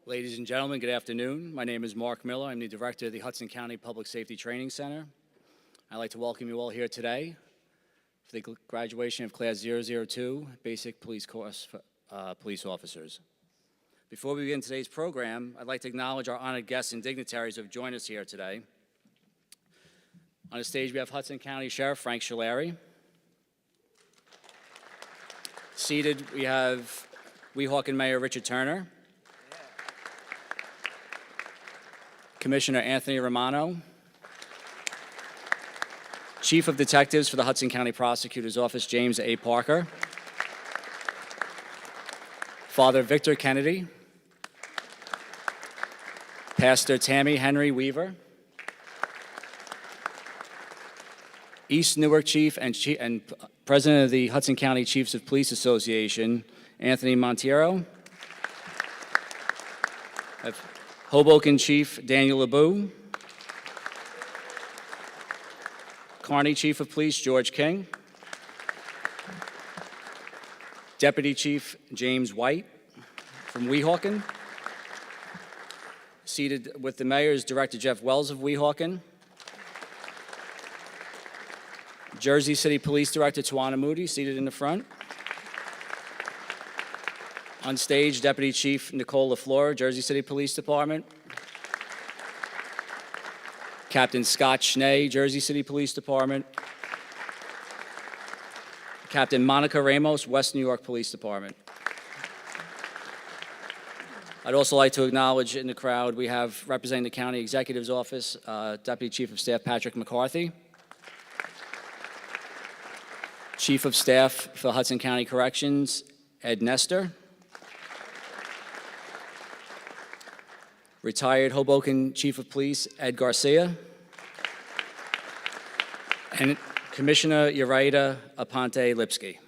Ladies and gentlemen, good afternoon. My name is Mark Miller. I'm the director of the Hudson County Public Safety Training Center. I'd like to welcome you all here today for the graduation of Class 002, Basic Police Course for Police Officers. Before we begin today's program, I'd like to acknowledge our honored guests and dignitaries who have joined us here today. On the stage, we have Hudson County Sheriff Frank Scolari. Seated, we have Weehawken Mayor Richard Turner. Commissioner Anthony Romano, Chief of Detectives for the Hudson County Prosecutor's Office, James A. Parker, Father Victor Kennedy, Pastor Tammy Henry Weaver, East Newark Chief and President of the Hudson County Chiefs of Police Association, Anthony Montiero, Hoboken Chief Daniel LeBeau, Kearney Chief of Police George King, Deputy Chief James White from Weehawken. Seated with the mayor is Director Jeff Wells of Weehawken, Jersey City Police Director Tawana Moody, seated in the front. On stage, Deputy Chief Nicole LaFleur, Jersey City Police Department. Captain Scott Schnee, Jersey City Police Department. Captain Monica Ramos, West New York Police Department. I'd also like to acknowledge in the crowd, we have representing the County Executive's Office, Deputy Chief of Staff Patrick McCarthy. Chief of Staff for Hudson County Corrections, Ed Nestor. Retired Hoboken Chief of Police, Ed Garcia. And Commissioner Uraida Aponte Lipsky.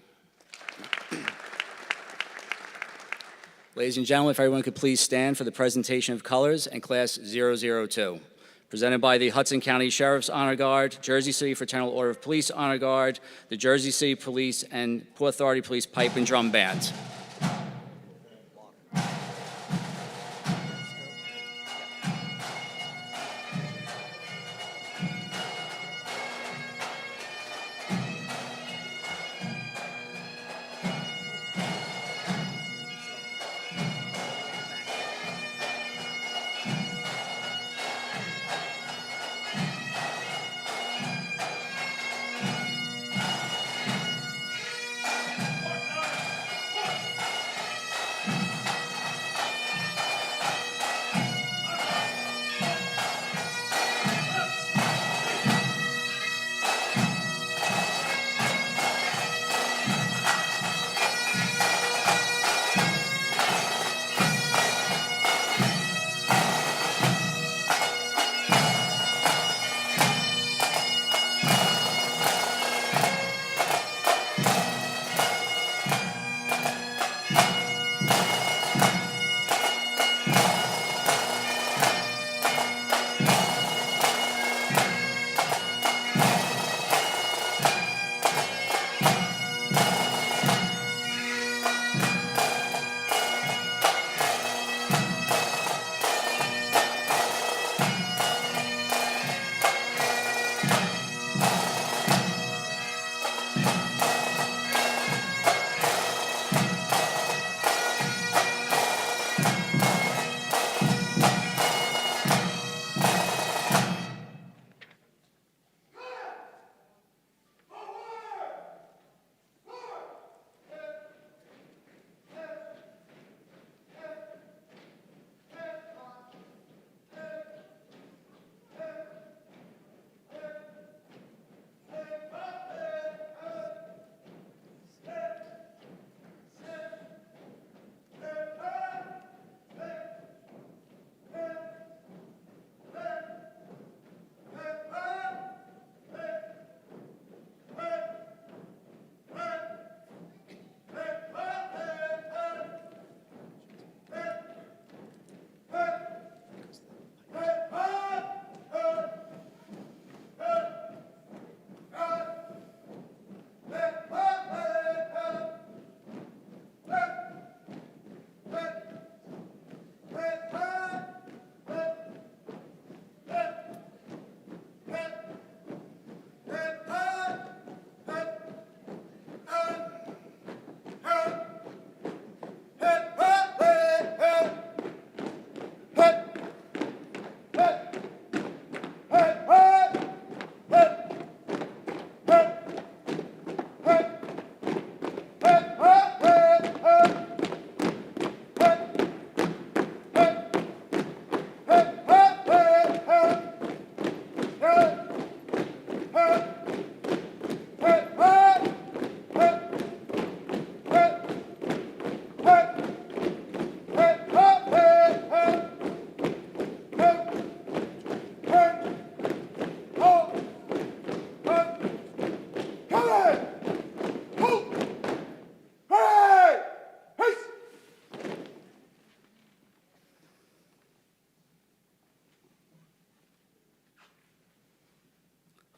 Ladies and gentlemen, if everyone could please stand for the presentation of colors and Class 002. Presented by the Hudson County Sheriff's Honor Guard, Jersey City Fraternal Order of Police Honor Guard, the Jersey City Police, and Port Authority Police Pipe and Drum Bands.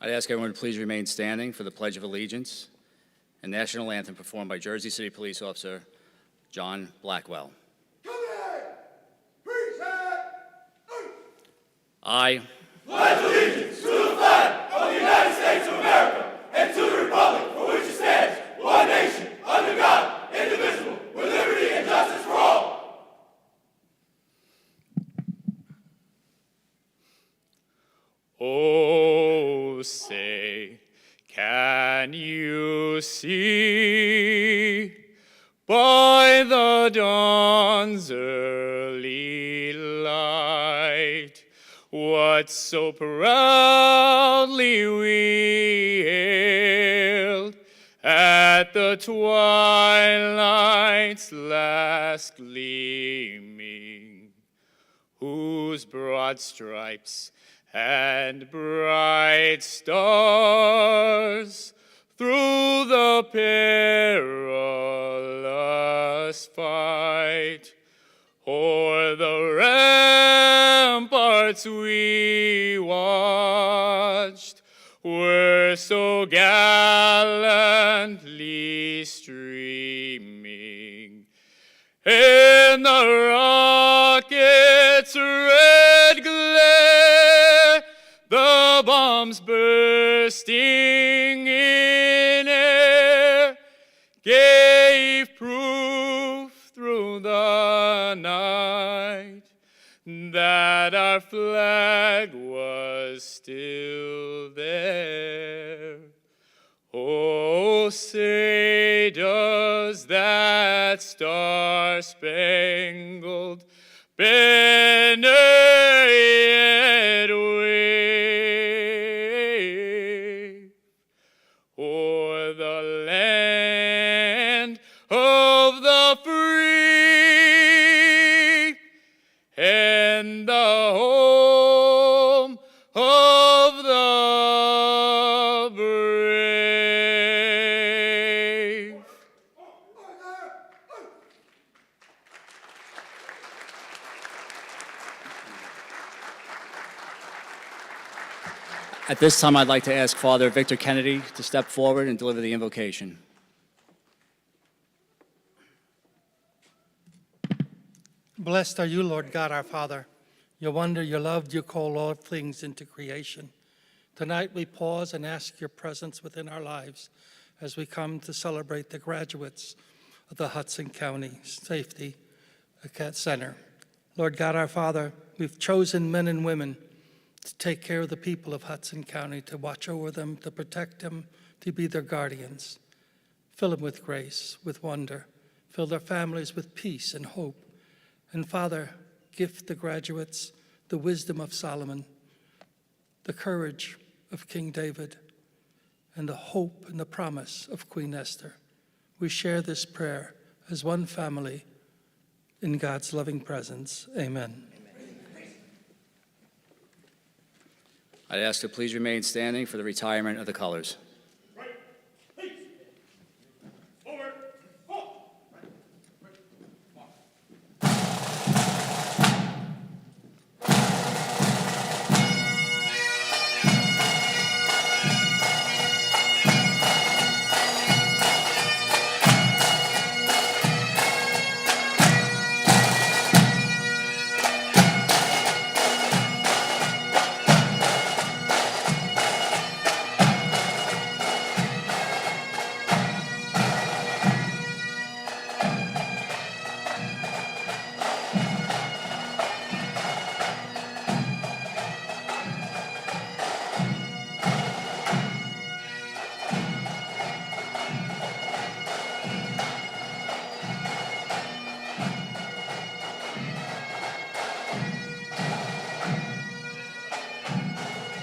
I'd ask everyone to please remain standing for the Pledge of Allegiance and National Anthem performed by Jersey City Police Officer John Blackwell. I pledge allegiance to the flag of the United States of America and to the republic for which it stands, one nation, under God, indivisible, with liberty and justice for all. Oh, say, can you see by the dawn's early light what so proudly we hailed at the twilight's last gleaming, whose broad stripes and bright stars through the perilous fight o'er the ramparts we watched were so gallantly streaming, and the rocket's red glare, the bombs bursting in air, gave proof through the night that our flag was still there. Oh, say does that star-spangled banner yet wave o'er the land of the free and the home of the brave. At this time, I'd like to ask Father Victor Kennedy to step forward and deliver the invocation. Blessed are you, Lord God, our Father. You wonder, you loved, you call all things into creation. Tonight we pause and ask your presence within our lives as we come to celebrate the graduates of the Hudson County Safety Center. Lord God, our Father, we've chosen men and women to take care of the people of Hudson County, to watch over them, to protect them, to be their guardians. Fill them with grace, with wonder. Fill their families with peace and hope. And Father, gift the graduates the wisdom of Solomon, the courage of King David, and the hope and the promise of Queen Esther. We share this prayer as one family in God's loving presence. Amen. I'd ask to please remain standing for the retirement of the colors.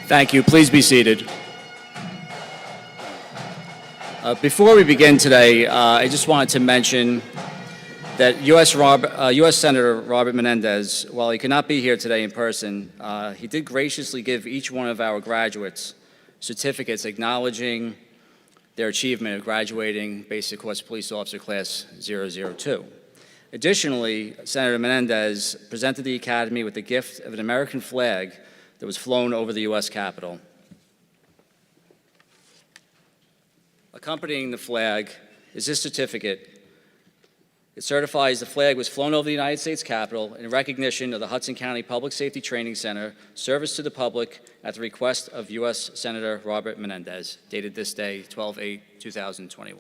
Thank you. Please be seated. Before we begin today, I just wanted to mention that U.S. Senator Robert Menendez, while he could not be here today in person, he did graciously give each one of our graduates certificates acknowledging their achievement of graduating Basic Course Police Officer Class 002. Additionally, Senator Menendez presented the Academy with the gift of an American flag that was flown over the U.S. Capitol. Accompanying the flag is this certificate. It certifies the flag was flown over the United States Capitol in recognition of the Hudson County Public Safety Training Center service to the public at the request of U.S. Senator Robert Menendez, dated this day, 12/8/2021.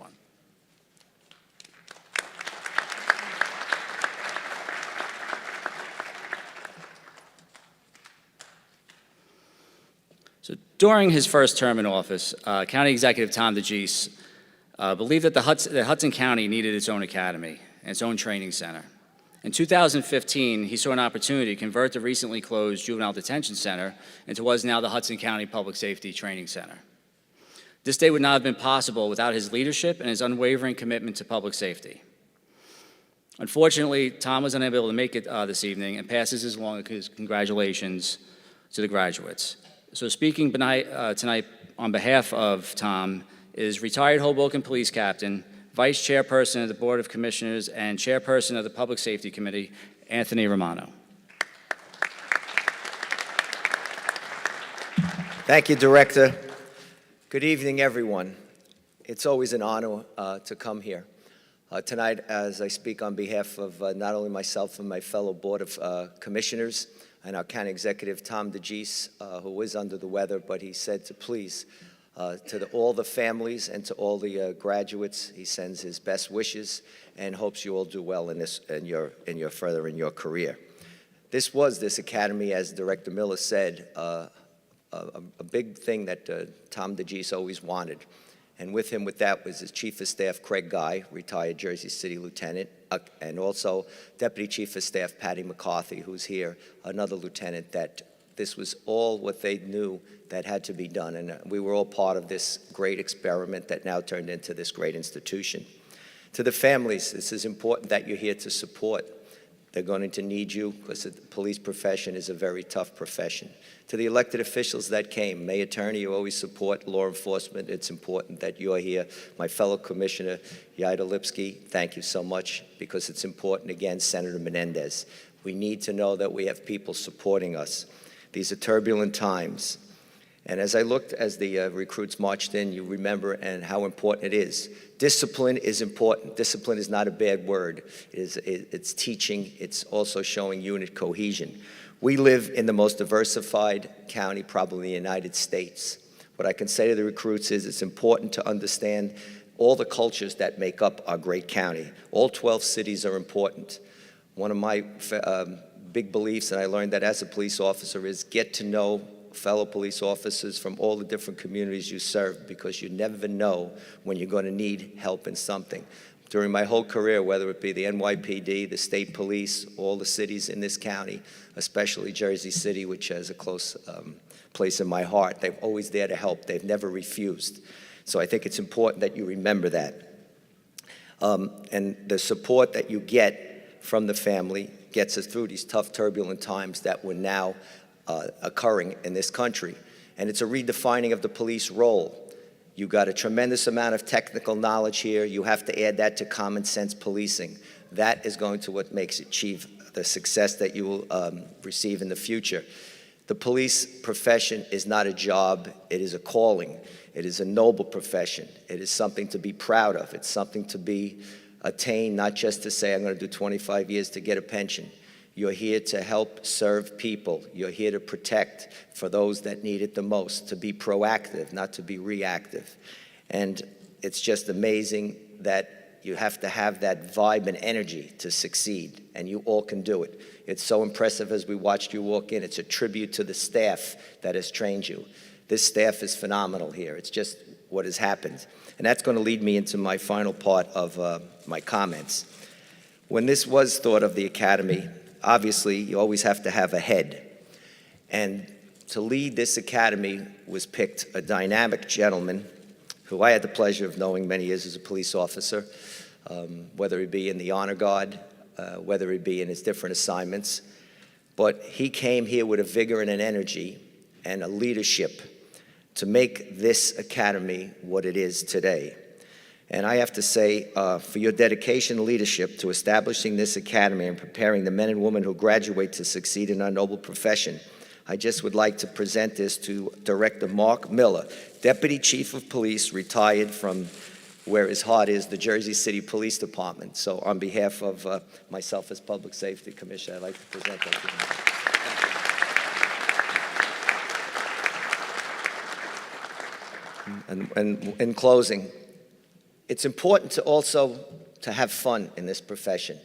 So during his first term in office, County Executive Tom DeGise believed that Hudson County needed its own academy and its own training center. In 2015, he saw an opportunity to convert the recently closed Juvenile Detention Center into what is now the Hudson County Public Safety Training Center. This day would not have been possible without his leadership and his unwavering commitment to public safety. Unfortunately, Tom was unable to make it this evening and passes along his congratulations to the graduates. So speaking tonight on behalf of Tom is retired Hoboken Police Captain, Vice Chairperson of the Board of Commissioners, and Chairperson of the Public Safety Committee, Anthony Romano. Thank you, Director. Good evening, everyone. It's always an honor to come here. Tonight, as I speak on behalf of not only myself and my fellow Board of Commissioners and our County Executive, Tom DeGise, who is under the weather, but he said to please, to all the families and to all the graduates, he sends his best wishes and hopes you all do well in your career. This academy, as Director Miller said, a big thing that Tom DeGise always wanted. And with him with that was his Chief of Staff, Craig Guy, retired Jersey City Lieutenant, and also Deputy Chief of Staff, Patty McCarthy, who's here, another lieutenant, that this was all what they knew that had to be done. And we were all part of this great experiment that now turned into this great institution. To the families, this is important that you're here to support. They're going to need you because the police profession is a very tough profession. To the elected officials that came, Mayor Turney, you always support law enforcement. It's important that you're here. My fellow Commissioner, Yaida Lipsky, thank you so much because it's important. Again, Senator Menendez, we need to know that we have people supporting us. These are turbulent times. And as I looked as the recruits marched in, you remember and how important it is. Discipline is important. Discipline is not a bad word. It's teaching. It's also showing unit cohesion. We live in the most diversified county probably in the United States. What I can say to the recruits is it's important to understand all the cultures that make up our great county. All 12 cities are important. One of my big beliefs, and I learned that as a police officer, is get to know fellow police officers from all the different communities you serve, because you never know when you're going to need help in something. During my whole career, whether it be the NYPD, the state police, all the cities in this county, especially Jersey City, which has a close place in my heart, they're always there to help. They've never refused. So I think it's important that you remember that. And the support that you get from the family gets us through these tough, turbulent times that we're now occurring in this country. And it's a redefining of the police role. You got a tremendous amount of technical knowledge here. You have to add that to common sense policing. That is going to what makes it achieve the success that you will receive in the future. The police profession is not a job, it is a calling. It is a noble profession. It is something to be proud of. It's something to be attained, not just to say, I'm going to do 25 years to get a pension. You're here to help serve people. You're here to protect for those that need it the most, to be proactive, not to be reactive. And it's just amazing that you have to have that vibe and energy to succeed, and you all can do it. It's so impressive as we watched you walk in. It's a tribute to the staff that has trained you. This staff is phenomenal here. It's just what has happened. And that's going to lead me into my final part of my comments. When this was thought of the academy, obviously, you always have to have a head. And to lead this academy was picked a dynamic gentleman who I had the pleasure of knowing many years as a police officer, whether he be in the Honor Guard, whether he be in his different assignments. But he came here with a vigor and an energy and a leadership to make this academy what it is today. And I have to say, for your dedication and leadership to establishing this academy and preparing the men and women who graduate to succeed in our noble profession, I just would like to present this to Director Mark Miller, Deputy Chief of Police, retired from where his heart is, the Jersey City Police Department. So on behalf of myself as Public Safety Commissioner, I'd like to present that to him. And in closing, it's important to also to have fun in this profession.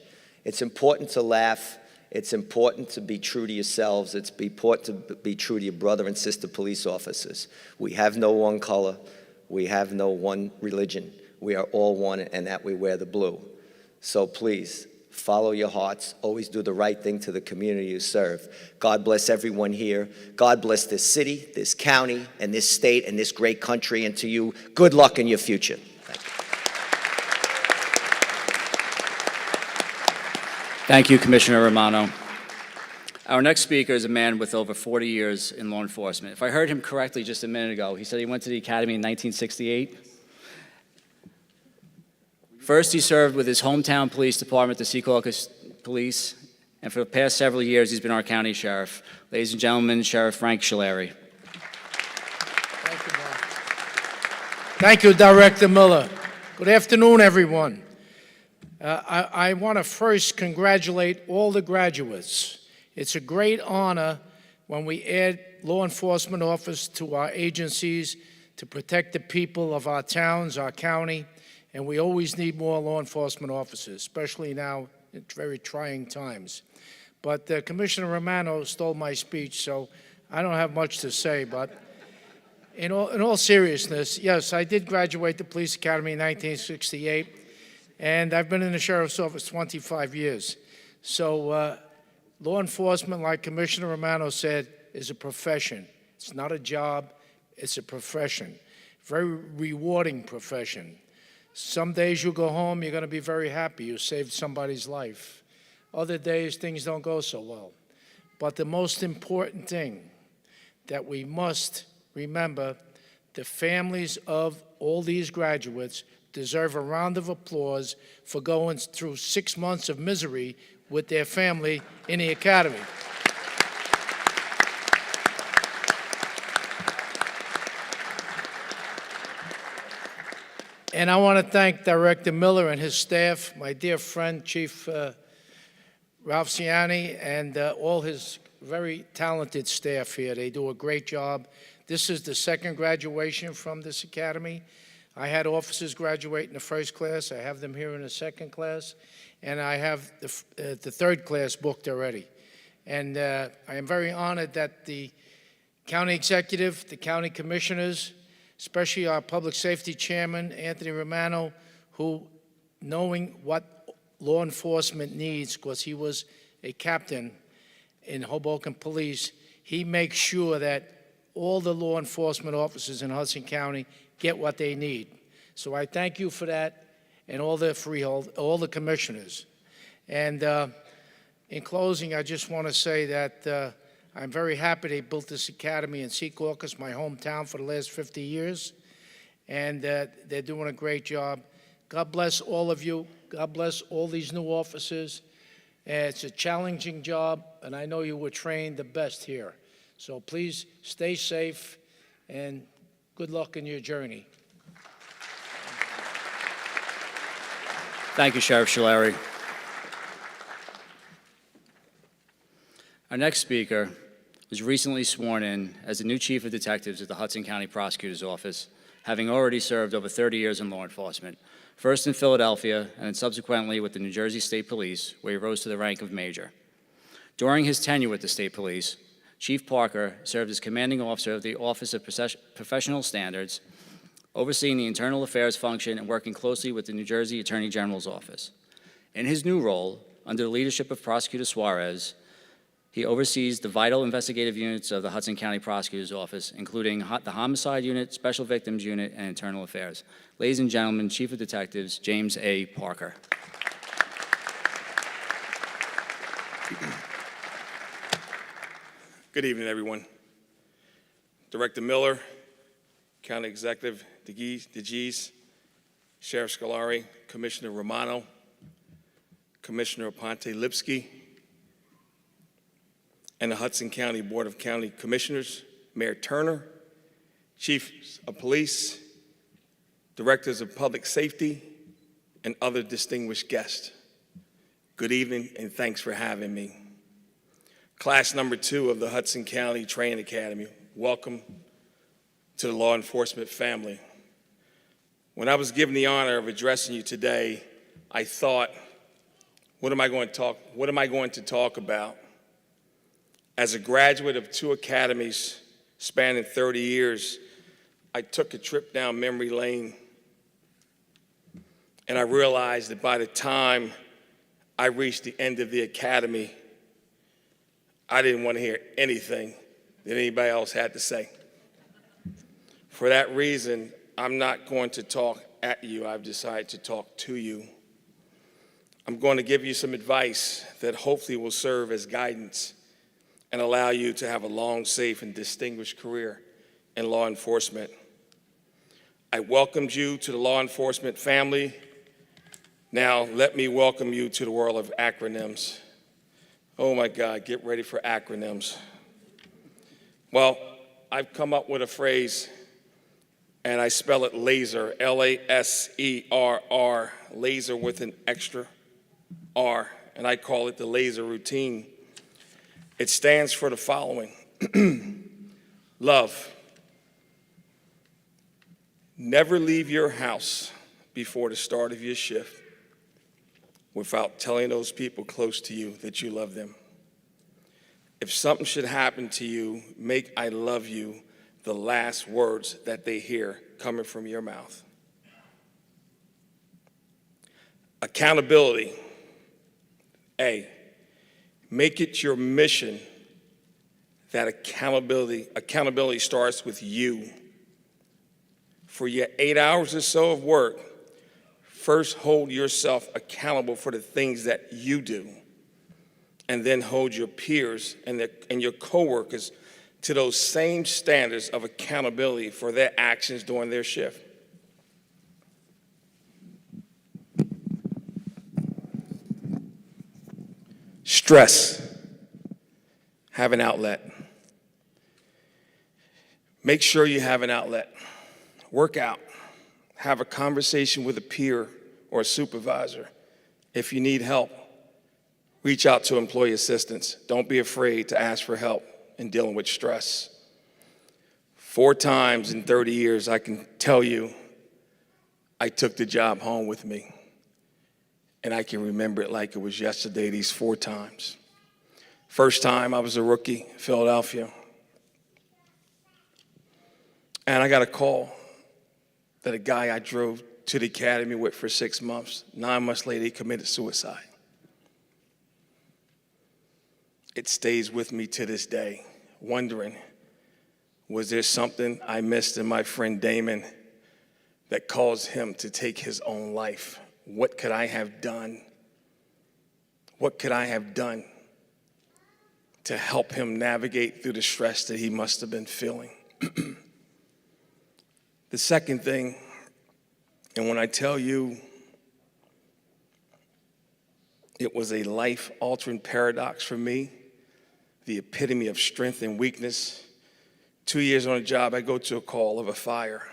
It's important to laugh. It's important to be true to yourselves. It's important to be true to your brother and sister police officers. We have no one color. We have no one religion. We are all one, and that we wear the blue. So please, follow your hearts. Always do the right thing to the community you serve. God bless everyone here. God bless this city, this county, and this state, and this great country. And to you, good luck in your future. Thank you. Thank you, Commissioner Romano. Our next speaker is a man with over 40 years in law enforcement. If I heard him correctly just a minute ago, he said he went to the academy in 1968. First, he served with his hometown police department, the Secaucus Police, and for the past several years, he's been our county sheriff. Ladies and gentlemen, Sheriff Frank Scileri. Thank you, Mark. Thank you, Director Miller. Good afternoon, everyone. I want to first congratulate all the graduates. It's a great honor when we add law enforcement officers to our agencies to protect the people of our towns, our county, and we always need more law enforcement officers, especially now in very trying times. But Commissioner Romano stole my speech, so I don't have much to say, but in all seriousness, yes, I did graduate the police academy in 1968. And I've been in the sheriff's office 25 years. So law enforcement, like Commissioner Romano said, is a profession. It's not a job, it's a profession. Very rewarding profession. Some days you go home, you're going to be very happy you saved somebody's life. Other days, things don't go so well. But the most important thing that we must remember, the families of all these graduates deserve a round of applause for going through 6 months of misery with their family in the academy. And I want to thank Director Miller and his staff, my dear friend, Chief Ralph Ciani, and all his very talented staff here. They do a great job. This is the second graduation from this academy. I had officers graduate in the first class. I have them here in the second class. And I have the third class booked already. And I am very honored that the county executive, the county commissioners, especially our public safety chairman, Anthony Romano, who, knowing what law enforcement needs, because he was a captain in Hoboken Police, he makes sure that all the law enforcement officers in Hudson County get what they need. So I thank you for that, and all the freehold, all the commissioners. And in closing, I just want to say that I'm very happy they built this academy in Secaucus, my hometown, for the last 50 years, and they're doing a great job. God bless all of you. God bless all these new officers. It's a challenging job, and I know you were trained the best here. So please stay safe, and good luck in your journey. Thank you, Sheriff Scileri. Our next speaker was recently sworn in as the new Chief of Detectives at the Hudson County Prosecutor's Office, having already served over 30 years in law enforcement, first in Philadelphia and then subsequently with the New Jersey State Police, where he rose to the rank of Major. During his tenure with the State Police, Chief Parker served as commanding officer of the Office of Professional Standards, overseeing the internal affairs function and working closely with the New Jersey Attorney General's office. In his new role, under the leadership of Prosecutor Suarez, he oversees the vital investigative units of the Hudson County Prosecutor's Office, including the Homicide Unit, Special Victims Unit, and Internal Affairs. Ladies and gentlemen, Chief of Detectives James A. Parker. Good evening, everyone. Director Miller, County Executive DeGise, Sheriff Scileri, Commissioner Romano, Commissioner Aponte-Lipsky, and the Hudson County Board of County Commissioners, Mayor Turner, Chiefs of Police, Directors of Public Safety, and other distinguished guests. Good evening, and thanks for having me. Class number 2 of the Hudson County Training Academy, welcome to the law enforcement family. When I was given the honor of addressing you today, I thought, what am I going to talk about? As a graduate of 2 academies spanning 30 years, I took a trip down memory lane, and I realized that by the time I reached the end of the academy, I didn't want to hear anything that anybody else had to say. For that reason, I'm not going to talk at you. I've decided to talk to you. I'm going to give you some advice that hopefully will serve as guidance and allow you to have a long, safe, and distinguished career in law enforcement. I welcomed you to the law enforcement family. Now, let me welcome you to the world of acronyms. Oh my God, get ready for acronyms. Well, I've come up with a phrase, and I spell it laser, L-A-S-E-R-R, laser with an extra R, and I call it the laser routine. It stands for the following: love. Never leave your house before the start of your shift without telling those people close to you that you love them. If something should happen to you, make "I love you" the last words that they hear coming from your mouth. Accountability. A, make it your mission that accountability starts with you. For your 8 hours or so of work, first hold yourself accountable for the things that you do, and then hold your peers and your coworkers to those same standards of accountability for their actions during their shift. Stress. Have an outlet. Make sure you have an outlet. Work out. Have a conversation with a peer or a supervisor. If you need help, reach out to employee assistance. Don't be afraid to ask for help in dealing with stress. 4 times in 30 years, I can tell you, I took the job home with me. And I can remember it like it was yesterday, these 4 times. First time, I was a rookie, Philadelphia. And I got a call that a guy I drove to the academy with for 6 months, 9 months later, he committed suicide. It stays with me to this day, wondering, was there something I missed in my friend Damon that caused him to take his own life? What could I have done? What could I have done to help him navigate through the stress that he must have been feeling? The second thing, and when I tell you it was a life-altering paradox for me, the epitome of strength and weakness, 2 years on a job, I go to a call of a fire.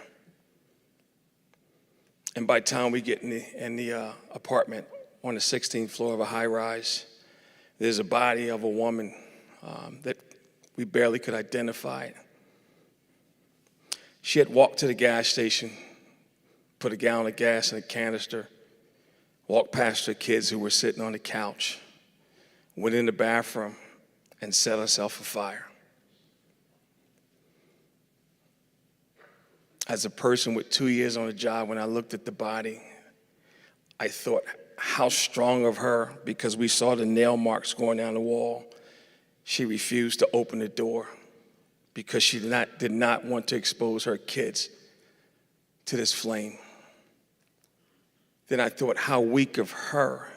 And by the time we get in the apartment on the 16th floor of a high-rise, there's a body of a woman that we barely could identify. She had walked to the gas station, put a gallon of gas in a canister, walked past her kids who were sitting on the couch, went in the bathroom, and set herself afire. As a person with 2 years on the job, when I looked at the body, I thought how strong of her, because we saw the nail marks going down the wall. She refused to open the door because she did not want to expose her kids to this flame. Then I thought how weak of her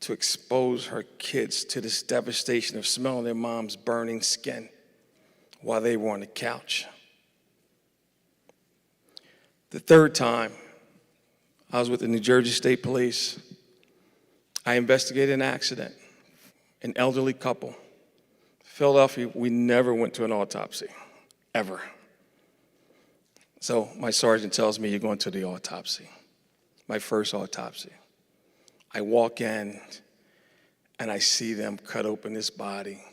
to expose her kids to this devastation of smelling their mom's burning skin while they were on the couch. The third time, I was with the New Jersey State Police. I investigated an accident, an elderly couple. Philadelphia, we never went to an autopsy, ever. So my sergeant tells me, you're going to the autopsy, my first autopsy. I walk in and I see them cut open this body,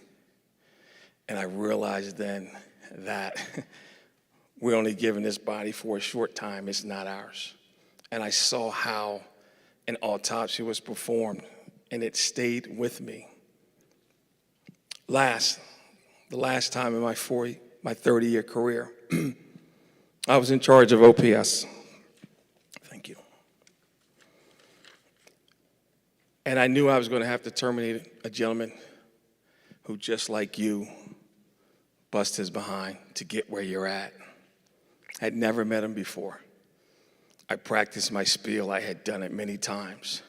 and I realize then that we're only given this body for a short time, it's not ours. And I saw how an autopsy was performed, and it stayed with me. The last time in my 30-year career, I was in charge of OPS. Thank you. And I knew I was going to have to terminate a gentleman who, just like you, bust his behind to get where you're at. I had never met him before. I practiced my spiel. I had done it many times.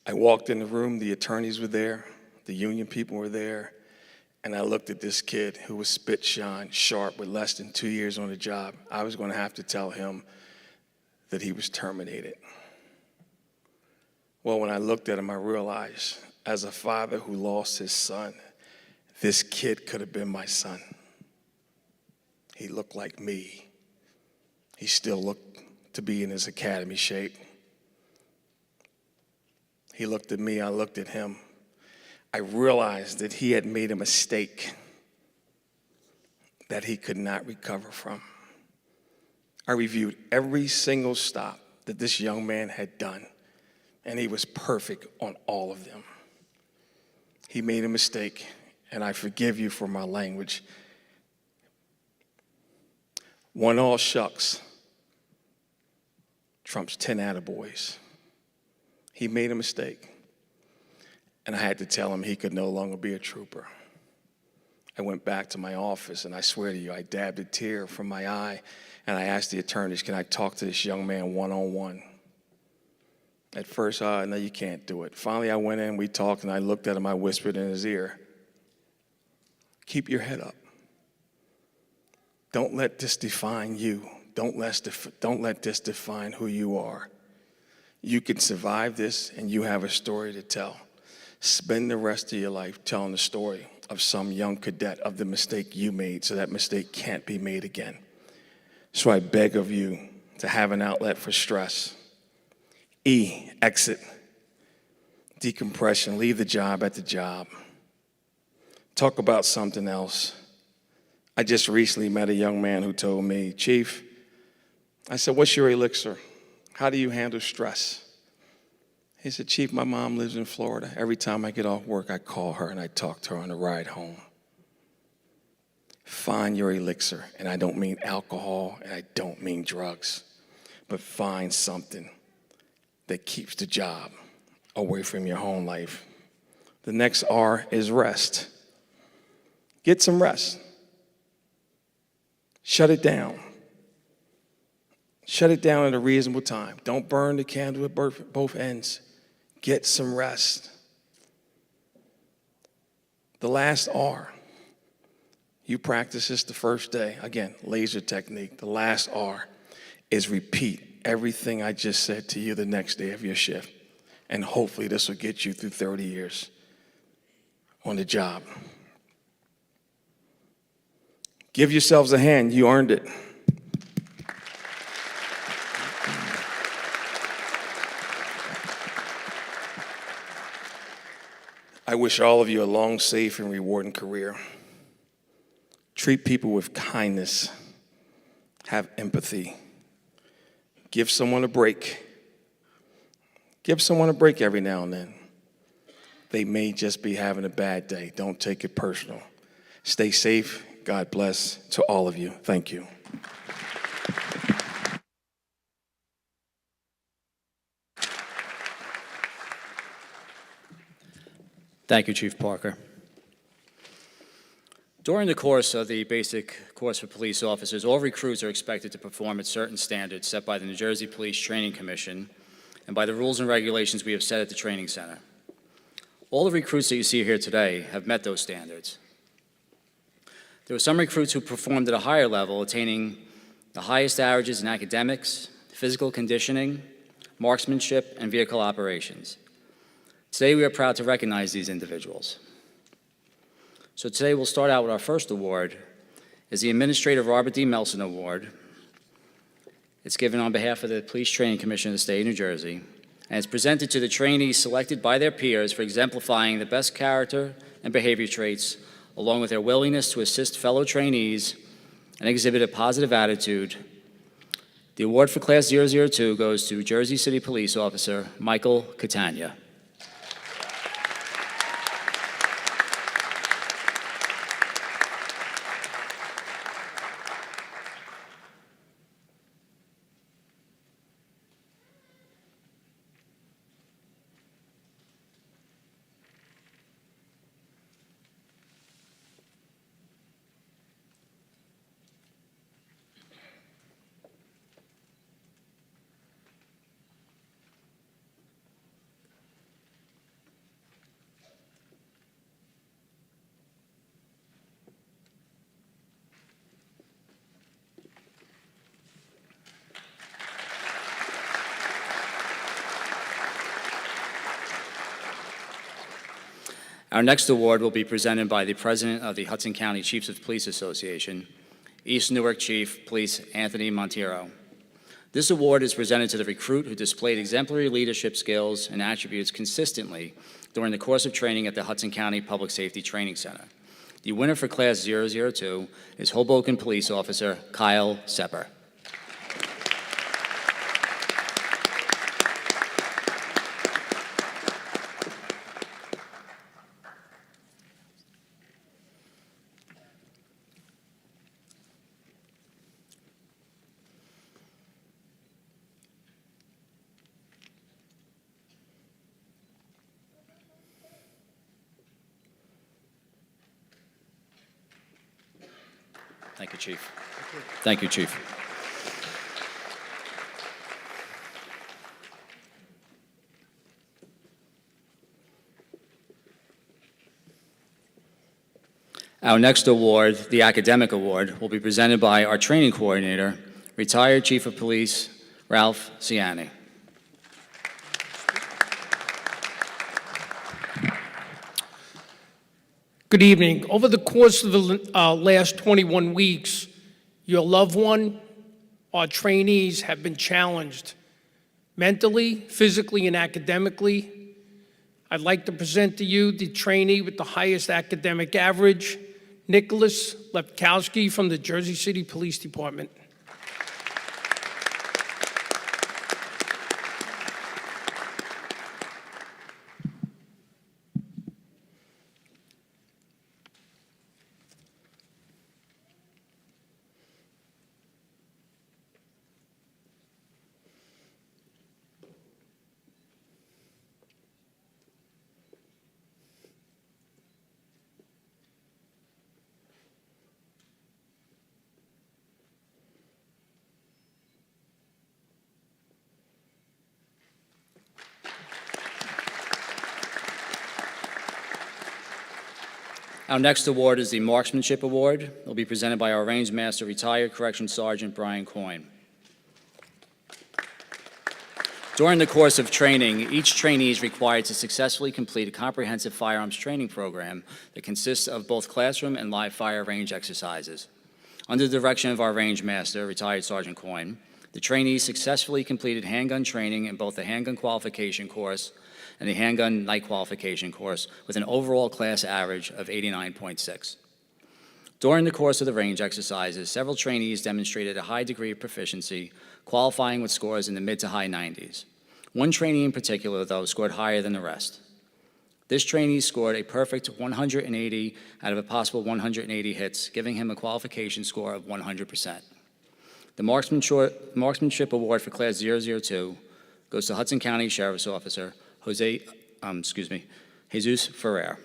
I walked in the room, the attorneys were there, the union people were there, and I looked at this kid who was spit shine, sharp, with less than 2 years on the job. I was going to have to tell him that he was terminated. Well, when I looked at him, I realized, as a father who lost his son, this kid could have been my son. He looked like me. He still looked to be in his academy shape. He looked at me, I looked at him. I realized that he had made a mistake that he could not recover from. I reviewed every single stop that this young man had done, and he was perfect on all of them. He made a mistake, and I forgive you for my language. One all shucks trumps 10 attaboys. He made a mistake, and I had to tell him he could no longer be a trooper. I went back to my office, and I swear to you, I dabbed a tear from my eye, and I asked the attorneys, can I talk to this young man one-on-one? At first, no, you can't do it. Finally, I went in, we talked, and I looked at him, I whispered in his ear, keep your head up. Don't let this define you. Don't let this define who you are. You can survive this, and you have a story to tell. Spend the rest of your life telling the story of some young cadet of the mistake you made, so that mistake can't be made again. So I beg of you to have an outlet for stress. E, exit. Decompression, leave the job at the job. Talk about something else. I just recently met a young man who told me, Chief, I said, what's your elixir? How do you handle stress? He said, Chief, my mom lives in Florida. Every time I get off work, I call her and I talk to her on the ride home. Find your elixir, and I don't mean alcohol and I don't mean drugs, but find something that keeps the job away from your home life. The next R is rest. Get some rest. Shut it down. Shut it down at a reasonable time. Don't burn the candle at both ends. Get some rest. The last R, you practice this the first day. Again, laser technique. The last R is repeat everything I just said to you the next day of your shift. And hopefully this will get you through 30 years on the job. Give yourselves a hand. You earned it. I wish all of you a long, safe, and rewarding career. Treat people with kindness. Have empathy. Give someone a break. Give someone a break every now and then. They may just be having a bad day. Don't take it personal. Stay safe. God bless to all of you. Thank you. Thank you, Chief Parker. During the course of the basic course for police officers, all recruits are expected to perform at certain standards set by the New Jersey Police Training Commission and by the rules and regulations we have set at the training center. All the recruits that you see here today have met those standards. There were some recruits who performed at a higher level, attaining the highest averages in academics, physical conditioning, marksmanship, and vehicle operations. Today, we are proud to recognize these individuals. So today, we'll start out with our first award is the Administrator Robert D. Melson Award. It's given on behalf of the Police Training Commission of the State of New Jersey, and it's presented to the trainees selected by their peers for exemplifying the best character and behavior traits, along with their willingness to assist fellow trainees and exhibit a positive attitude. The award for Class 002 goes to Jersey City Police Officer Michael Catania. Our next award will be presented by the President of the Hudson County Chiefs of Police Association, East Newark Chief Police Anthony Monteiro. This award is presented to the recruit who displayed exemplary leadership skills and attributes consistently during the course of training at the Hudson County Public Safety Training Center. The winner for Class 002 is Hoboken Police Officer Kyle Sepper. Thank you, Chief. Thank you, Chief. Our next award, the Academic Award, will be presented by our training coordinator, retired Chief of Police Ralph Ciani. Good evening. Over the course of the last 21 weeks, your loved one, our trainees, have been challenged mentally, physically, and academically. I'd like to present to you the trainee with the highest academic average, Nicholas Lepkowski from the Jersey City Police Department. Our next award is the Marksmanship Award. It will be presented by our Range Master, retired Corrections Sergeant Brian Coyne. During the course of training, each trainee is required to successfully complete a comprehensive firearms training program that consists of both classroom and live fire range exercises. Under the direction of our Range Master, retired Sergeant Coyne, the trainees successfully completed handgun training in both the handgun qualification course and the handgun night qualification course with an overall class average of 89.6. During the course of the range exercises, several trainees demonstrated a high degree of proficiency, qualifying with scores in the mid to high 90s. One trainee in particular, though, scored higher than the rest. This trainee scored a perfect 180 out of a possible 180 hits, giving him a qualification score of 100%. The Marksmanship Award for Class 002 goes to Hudson County Sheriff's Officer Jesus Ferrer.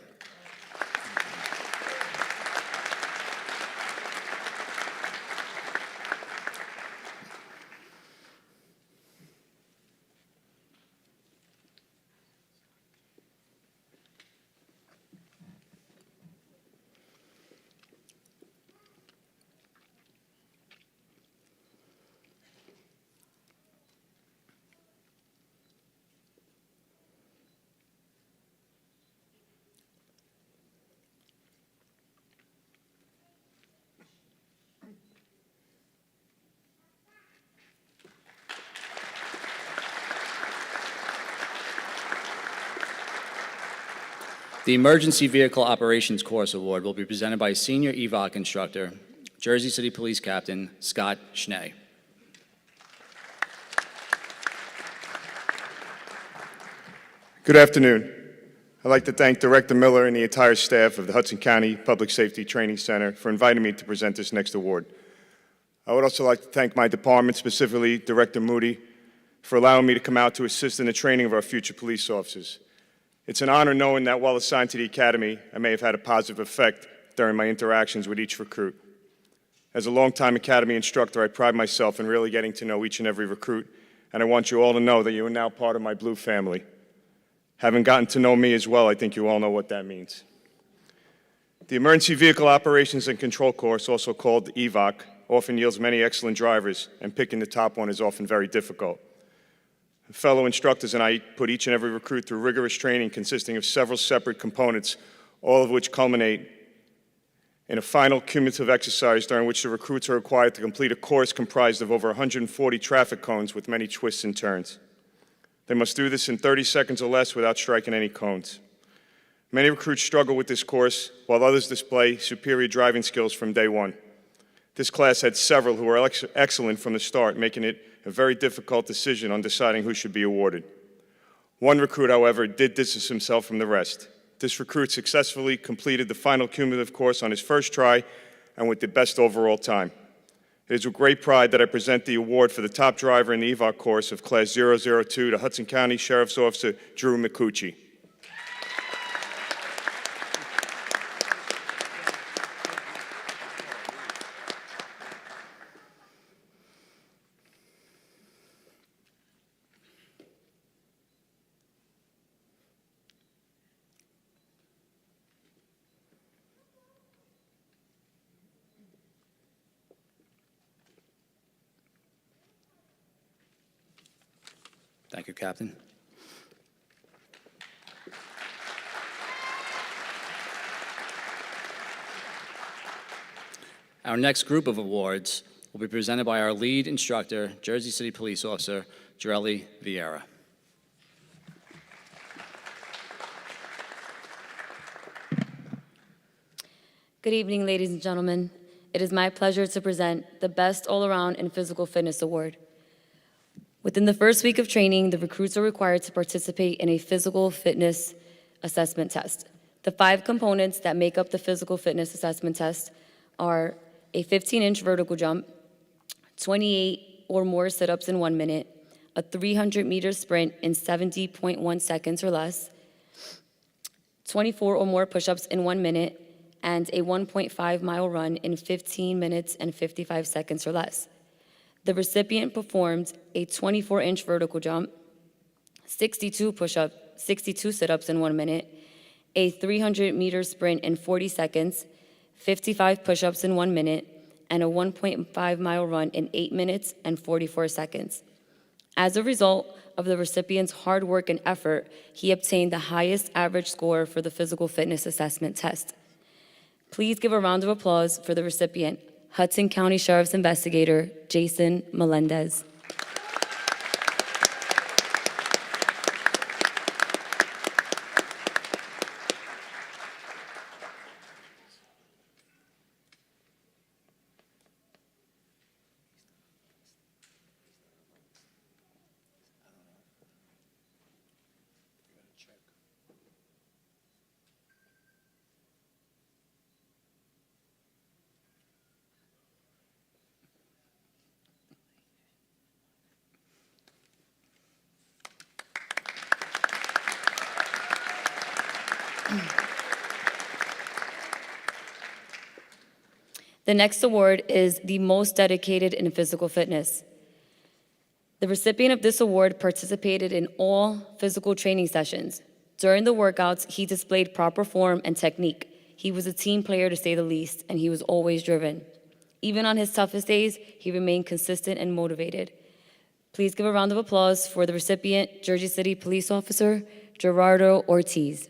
The Emergency Vehicle Operations Course Award will be presented by Senior EVOC Instructor, Jersey City Police Captain Scott Schnee. Good afternoon. I'd like to thank Director Miller and the entire staff of the Hudson County Public Safety Training Center for inviting me to present this next award. I would also like to thank my department, specifically Director Moody, for allowing me to come out to assist in the training of our future police officers. It's an honor knowing that while assigned to the Academy, I may have had a positive effect during my interactions with each recruit. As a longtime Academy instructor, I pride myself in really getting to know each and every recruit, and I want you all to know that you are now part of my Blue family. Having gotten to know me as well, I think you all know what that means. The Emergency Vehicle Operations and Control course, also called the EVOC, often yields many excellent drivers, and picking the top one is often very difficult. Fellow instructors and I put each and every recruit through rigorous training consisting of several separate components, all of which culminate in a final cumulative exercise during which the recruits are required to complete a course comprised of over 140 traffic cones with many twists and turns. They must do this in 30 seconds or less without striking any cones. Many recruits struggle with this course, while others display superior driving skills from day one. This class had several who were excellent from the start, making it a very difficult decision on deciding who should be awarded. One recruit, however, did distance himself from the rest. This recruit successfully completed the final cumulative course on his first try and with the best overall time. It is with great pride that I present the award for the top driver in the EVOC course of Class 002 to Hudson County Sheriff's Officer Drew McCucci. Thank you, Captain. Our next group of awards will be presented by our lead instructor, Jersey City Police Officer Joreli Vieira. Good evening, ladies and gentlemen. It is my pleasure to present the Best All-Around in Physical Fitness Award. Within the first week of training, the recruits are required to participate in a physical fitness assessment test. The 5 components that make up the physical fitness assessment test are a 15-inch vertical jump, 28 or more sit-ups in 1 minute, a 300-meter sprint in 70.1 seconds or less, 24 or more push-ups in 1 minute, and a 1.5-mile run in 15 minutes and 55 seconds or less. The recipient performed a 24-inch vertical jump, 62 sit-ups in 1 minute, a 300-meter sprint in 40 seconds, 55 push-ups in 1 minute, and a 1.5-mile run in 8 minutes and 44 seconds. As a result of the recipient's hard work and effort, he obtained the highest average score for the physical fitness assessment test. Please give a round of applause for the recipient, Hudson County Sheriff's Investigator, Jason Melendez. The next award is the most dedicated in physical fitness. The recipient of this award participated in all physical training sessions. During the workouts, he displayed proper form and technique. He was a team player to say the least, and he was always driven. Even on his toughest days, he remained consistent and motivated. Please give a round of applause for the recipient, Jersey City Police Officer Gerardo Ortiz.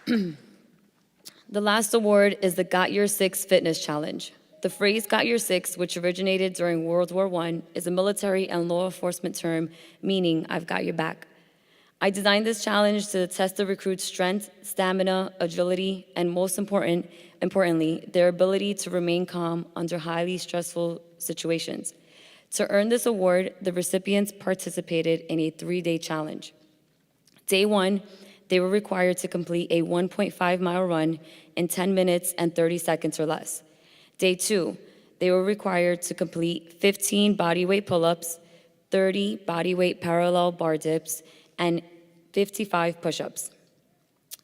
The last award is the Got Your Six Fitness Challenge. The phrase Got Your Six, which originated during World War I, is a military and law enforcement term meaning I've got your back. I designed this challenge to test the recruits' strength, stamina, agility, and most importantly, their ability to remain calm under highly stressful situations. To earn this award, the recipients participated in a 3-day challenge. Day 1, they were required to complete a 1.5-mile run in 10 minutes and 30 seconds or less. Day 2, they were required to complete 15 bodyweight pull-ups, 30 bodyweight parallel bar dips, and 55 push-ups.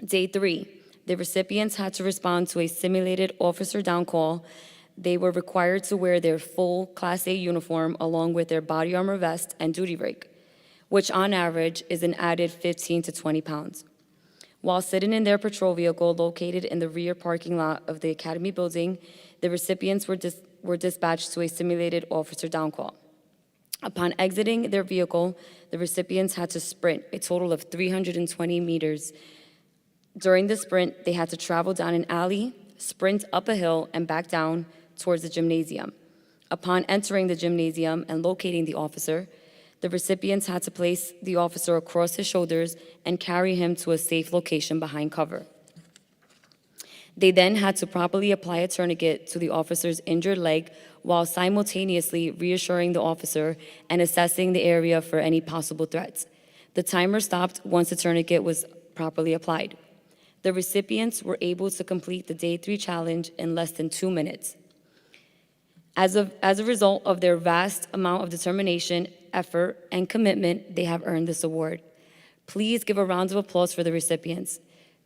Day 3, the recipients had to respond to a simulated officer down call. They were required to wear their full Class A uniform along with their body armor vest and duty rig, which on average is an added 15 to 20 pounds. While sitting in their patrol vehicle located in the rear parking lot of the Academy building, the recipients were dispatched to a simulated officer down call. Upon exiting their vehicle, the recipients had to sprint a total of 320 meters. During the sprint, they had to travel down an alley, sprint up a hill, and back down towards the gymnasium. Upon entering the gymnasium and locating the officer, the recipients had to place the officer across his shoulders and carry him to a safe location behind cover. They then had to properly apply a tourniquet to the officer's injured leg while simultaneously reassuring the officer and assessing the area for any possible threats. The timer stopped once the tourniquet was properly applied. The recipients were able to complete the Day 3 challenge in less than 2 minutes. As a result of their vast amount of determination, effort, and commitment, they have earned this award. Please give a round of applause for the recipients.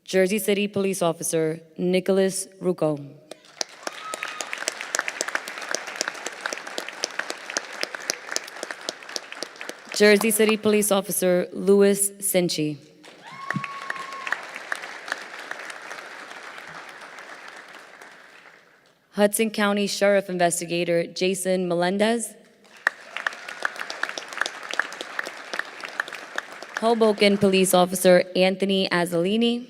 Jersey City Police Officer Nicholas Rucco. Jersey City Police Officer Louis Sinchi. Hudson County Sheriff Investigator Jason Melendez. Hoboken Police Officer Anthony Azzolini.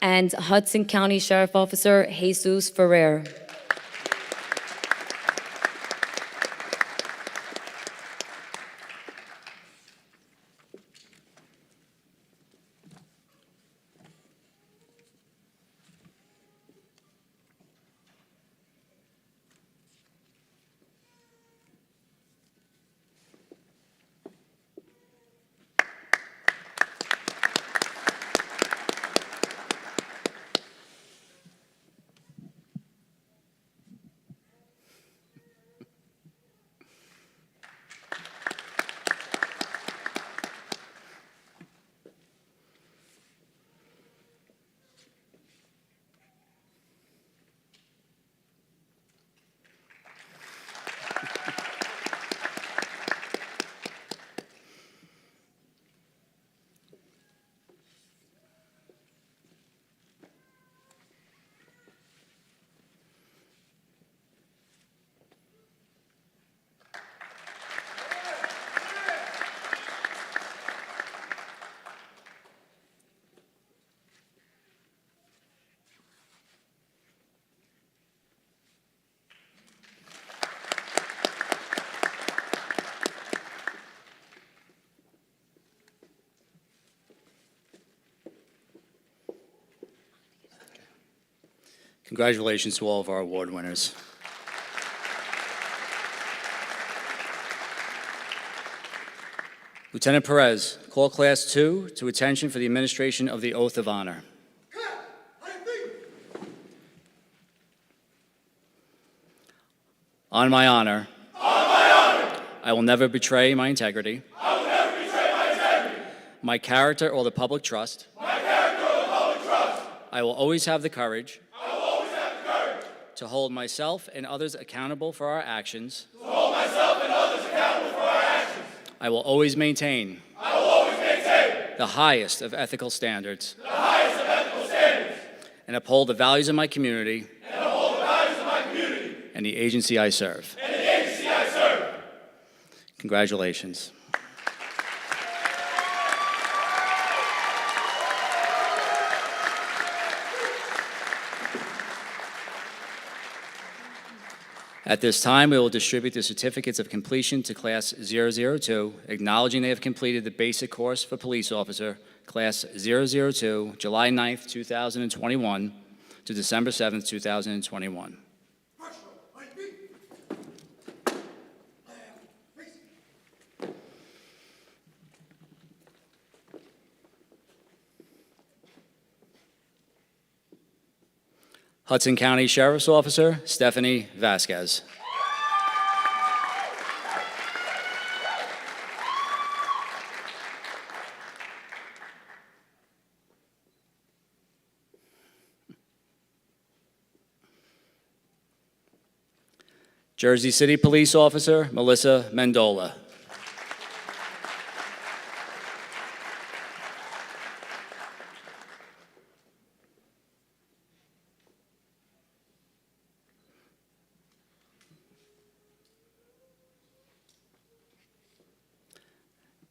And Hudson County Sheriff Officer Jesus Ferrer. Congratulations to all of our award winners. Lieutenant Perez, call Class 2 to attention for the administration of the Oath of Honor. On my honor, I will never betray my integrity, my character or the public trust. I will always have the courage to hold myself and others accountable for our actions. I will always maintain the highest of ethical standards and uphold the values of my community and the agency I serve. Congratulations. At this time, we will distribute the certificates of completion to Class 002, acknowledging they have completed the basic course for police officer, Class 002, July 9th, 2021 to December 7th, 2021. Hudson County Sheriff's Officer, Stephanie Vasquez. Jersey City Police Officer, Melissa Mendola.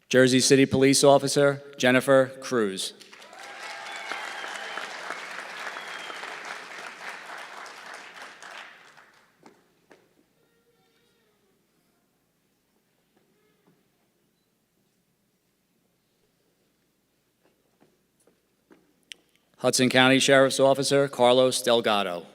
Jersey City Police Officer, Jennifer Cruz. Hudson County Sheriff's Officer, Carlos Delgado.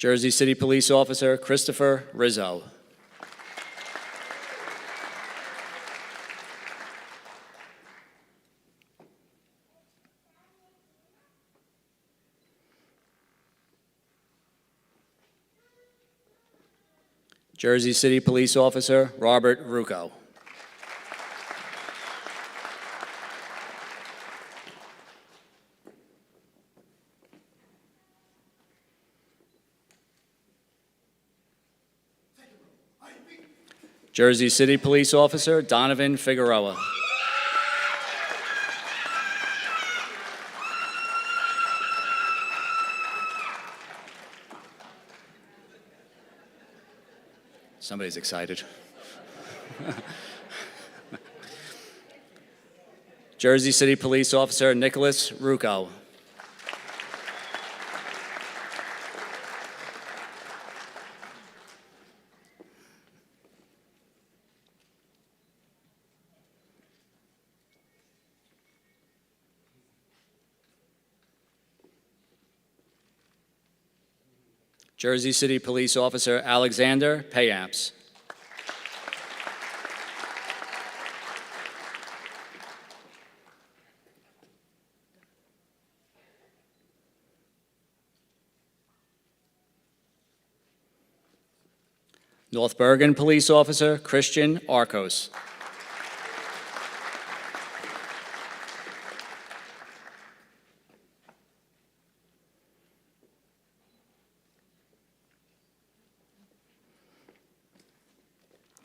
Jersey City Police Officer, Christopher Rizzo. Jersey City Police Officer, Robert Rucco. Jersey City Police Officer, Donovan Figueroa. Somebody's excited. Jersey City Police Officer, Nicholas Rucco. Jersey City Police Officer Alexander Payamps. North Bergen Police Officer Christian Arcos.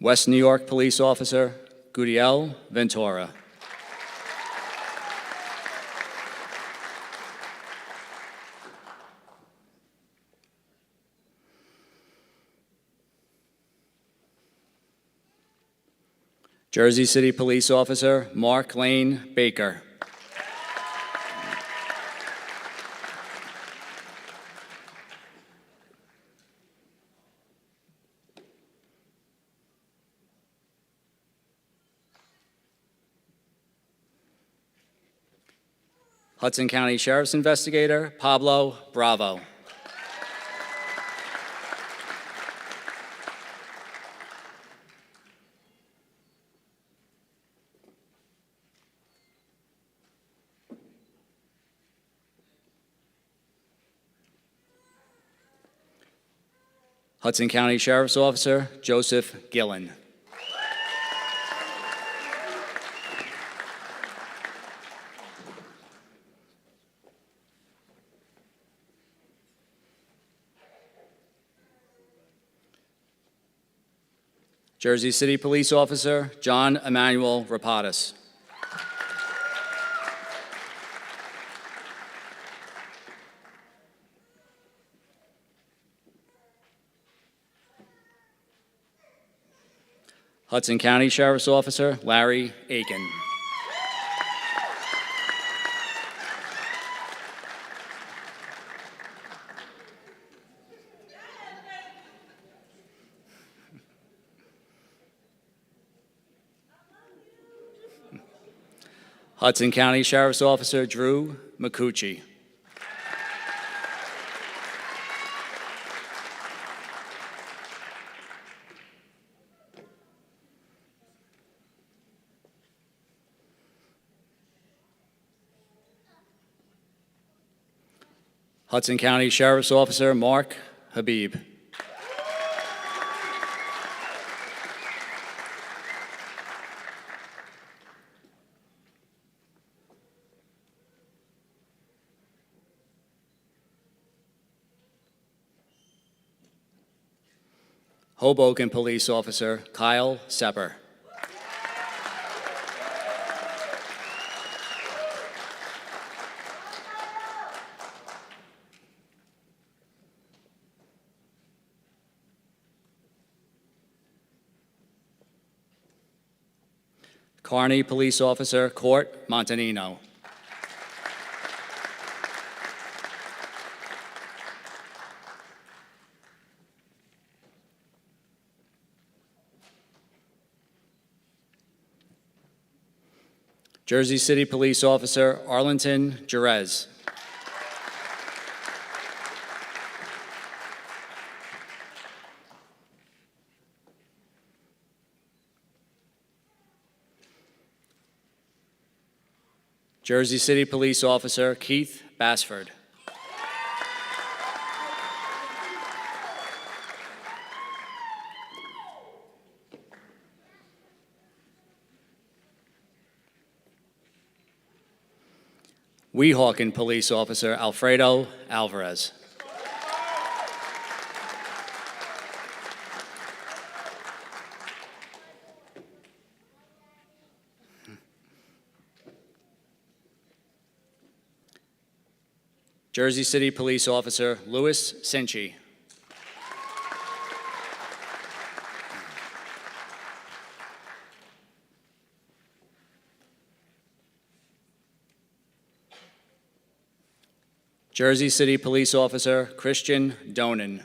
West New York Police Officer Gudiel Ventura. Jersey City Police Officer Mark Lane Baker. Hudson County Sheriff's Investigator Pablo Bravo. Hudson County Sheriff's Officer Joseph Gillen. Jersey City Police Officer John Emmanuel Rapadas. Hudson County Sheriff's Officer Larry Aiken. Hudson County Sheriff's Officer Drew McCucci. Hudson County Sheriff's Officer Mark Habib. Hoboken Police Officer Kyle Sepper. Kearney Police Officer Court Montanino. Jersey City Police Officer Arlington Jerez. Jersey City Police Officer Keith Bassford. Weehawken Police Officer Alfredo Alvarez. Jersey City Police Officer Louis Sinchi. Jersey City Police Officer Christian Donan.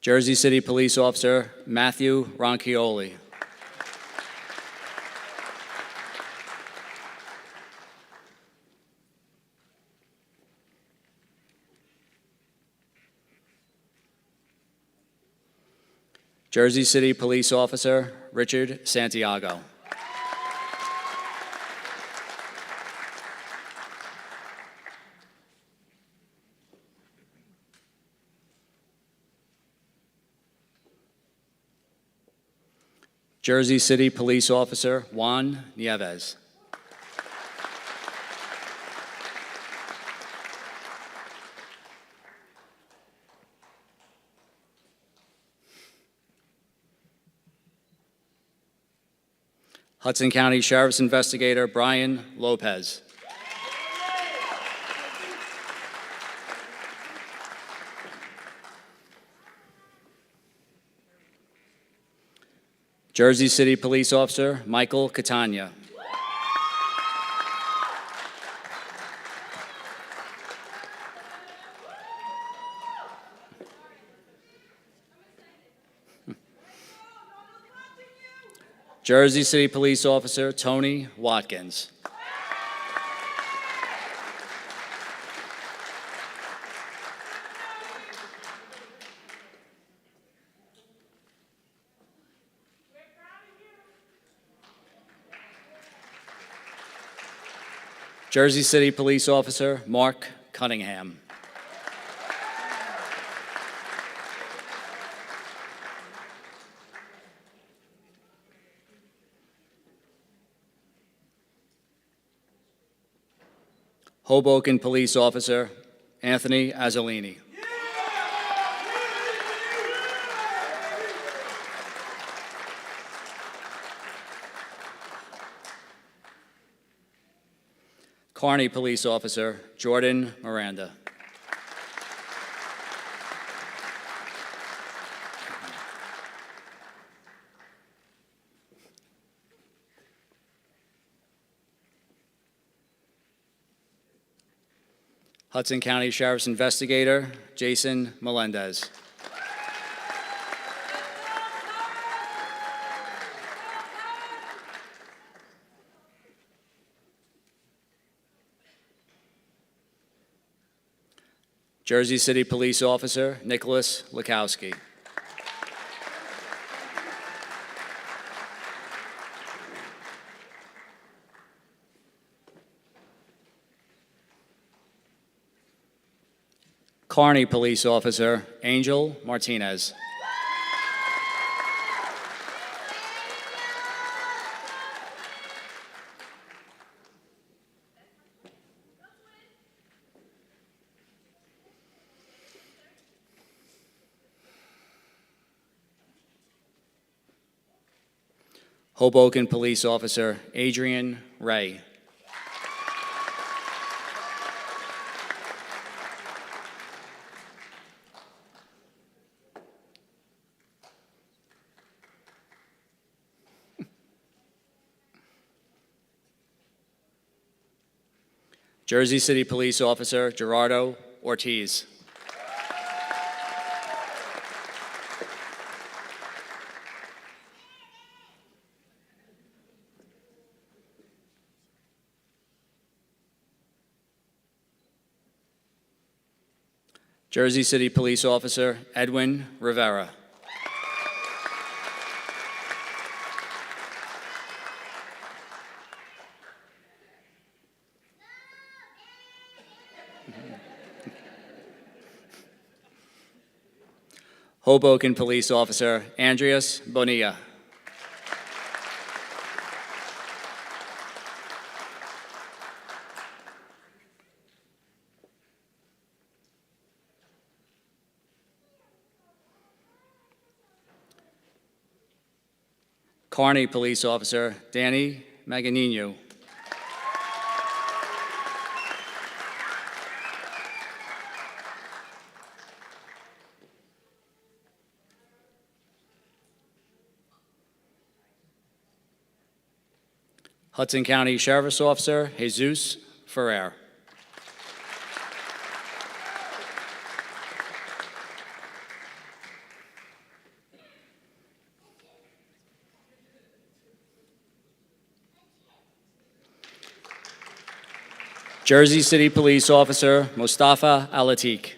Jersey City Police Officer Matthew Ronchioli. Jersey City Police Officer Richard Santiago. Jersey City Police Officer Juan Nieves. Hudson County Sheriff's Investigator Brian Lopez. Jersey City Police Officer Michael Catania. Jersey City Police Officer Tony Watkins. Jersey City Police Officer Mark Cunningham. Hoboken Police Officer Anthony Azzolini. Kearney Police Officer Jordan Miranda. Hudson County Sheriff's Investigator Jason Melendez. Jersey City Police Officer Nicholas Lukowski. Kearney Police Officer Angel Martinez. Hoboken Police Officer Adrian Ray. Jersey City Police Officer Gerardo Ortiz. Jersey City Police Officer Edwin Rivera. Hoboken Police Officer Andreas Bonilla. Kearney Police Officer Danny Maganino. Hudson County Sheriff's Officer Jesus Ferrer. Jersey City Police Officer Mustafa Alatik.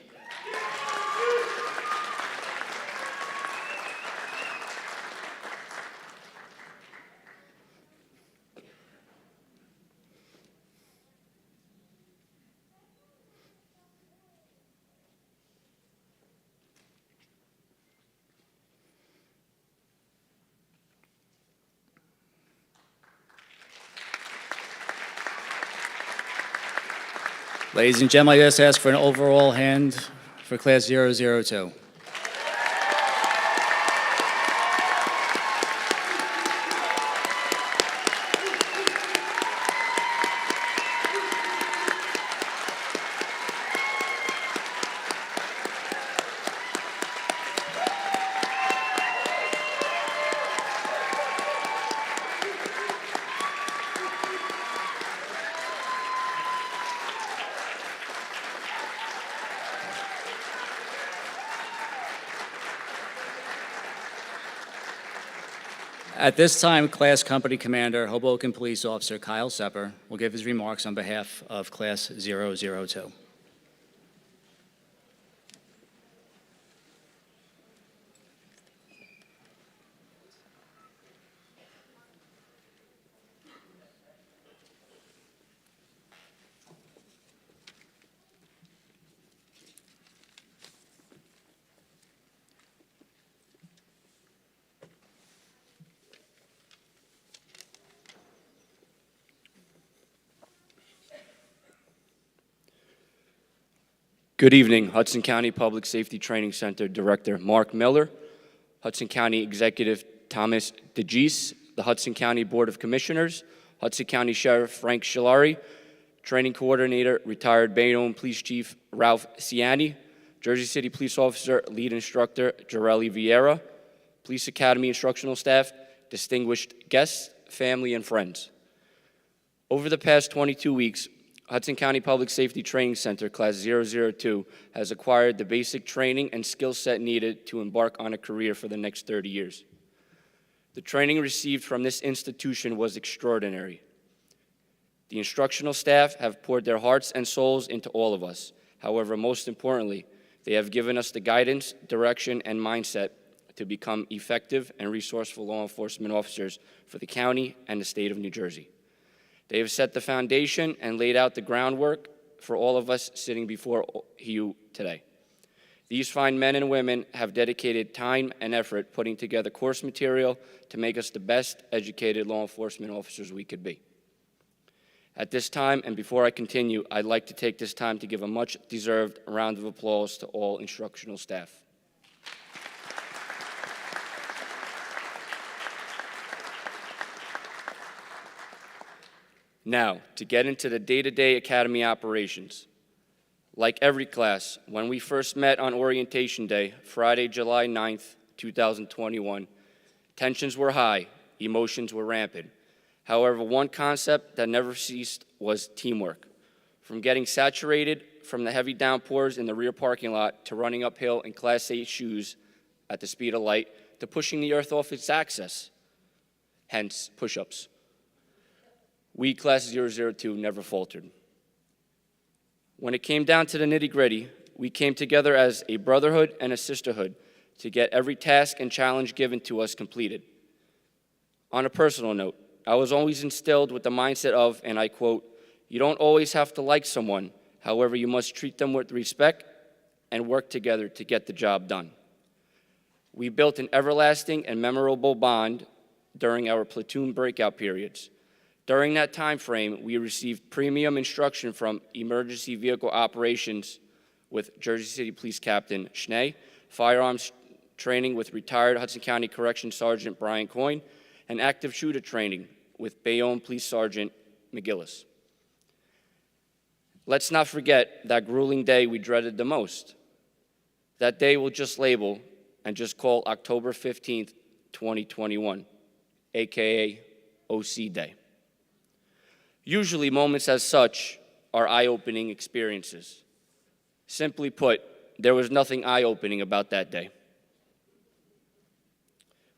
Ladies and gentlemen, I just ask for an overall hand for Class 002. At this time, Class Company Commander, Hoboken Police Officer Kyle Sepper will give his remarks on behalf of Class 002. Good evening, Hudson County Public Safety Training Center Director Mark Miller, Hudson County Executive Thomas DeGise, the Hudson County Board of Commissioners, Hudson County Sheriff Frank Shillari, Training Coordinator, retired Bayonne Police Chief Ralph Ciani, Jersey City Police Officer, Lead Instructor Jareli Vieira, Police Academy instructional staff, distinguished guests, family, and friends. Over the past 22 weeks, Hudson County Public Safety Training Center, Class 002, has acquired the basic training and skill set needed to embark on a career for the next 30 years. The training received from this institution was extraordinary. The instructional staff have poured their hearts and souls into all of us. However, most importantly, they have given us the guidance, direction, and mindset to become effective and resourceful law enforcement officers for the county and the state of New Jersey. They have set the foundation and laid out the groundwork for all of us sitting before you today. These fine men and women have dedicated time and effort putting together course material to make us the best educated law enforcement officers we could be. At this time, and before I continue, I'd like to take this time to give a much-deserved round of applause to all instructional staff. Now, to get into the day-to-day academy operations. Like every class, when we first met on orientation day, Friday, July 9th, 2021, tensions were high, emotions were rampant. However, one concept that never ceased was teamwork. From getting saturated from the heavy downpours in the rear parking lot to running uphill in Class 8 shoes at the speed of light to pushing the earth off its axis, hence push-ups. We, Class 002, never faltered. When it came down to the nitty-gritty, we came together as a brotherhood and a sisterhood to get every task and challenge given to us completed. On a personal note, I was always instilled with the mindset of, and I quote, "You don't always have to like someone, however, you must treat them with respect and work together to get the job done." We built an everlasting and memorable bond during our platoon breakout periods. During that time frame, we received premium instruction from emergency vehicle operations with Jersey City Police Captain Schnee, firearms training with retired Hudson County Corrections Sergeant Brian Coyne, and active shooter training with Bayonne Police Sergeant McGillis. Let's not forget that grueling day we dreaded the most. That day we'll just label and just call October 15th, 2021, AKA OC Day. Usually, moments as such are eye-opening experiences. Simply put, there was nothing eye-opening about that day.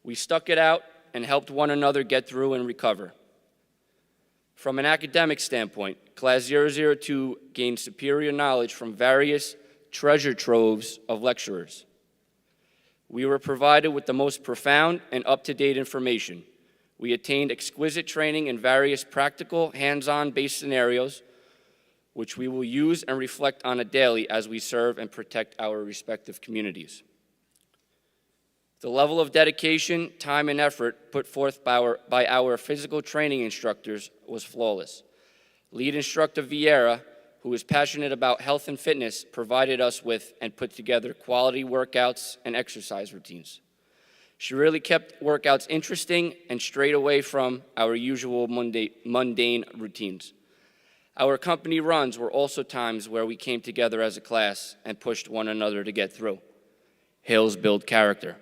We stuck it out and helped one another get through and recover. From an academic standpoint, Class 002 gained superior knowledge from various treasure troves of lecturers. We were provided with the most profound and up-to-date information. We attained exquisite training in various practical, hands-on based scenarios, which we will use and reflect on a daily as we serve and protect our respective communities. The level of dedication, time, and effort put forth by our physical training instructors was flawless. Lead Instructor Vieira, who is passionate about health and fitness, provided us with and put together quality workouts and exercise routines. She really kept workouts interesting and strayed away from our usual mundane routines. Our company runs were also times where we came together as a class and pushed one another to get through. Hills build character.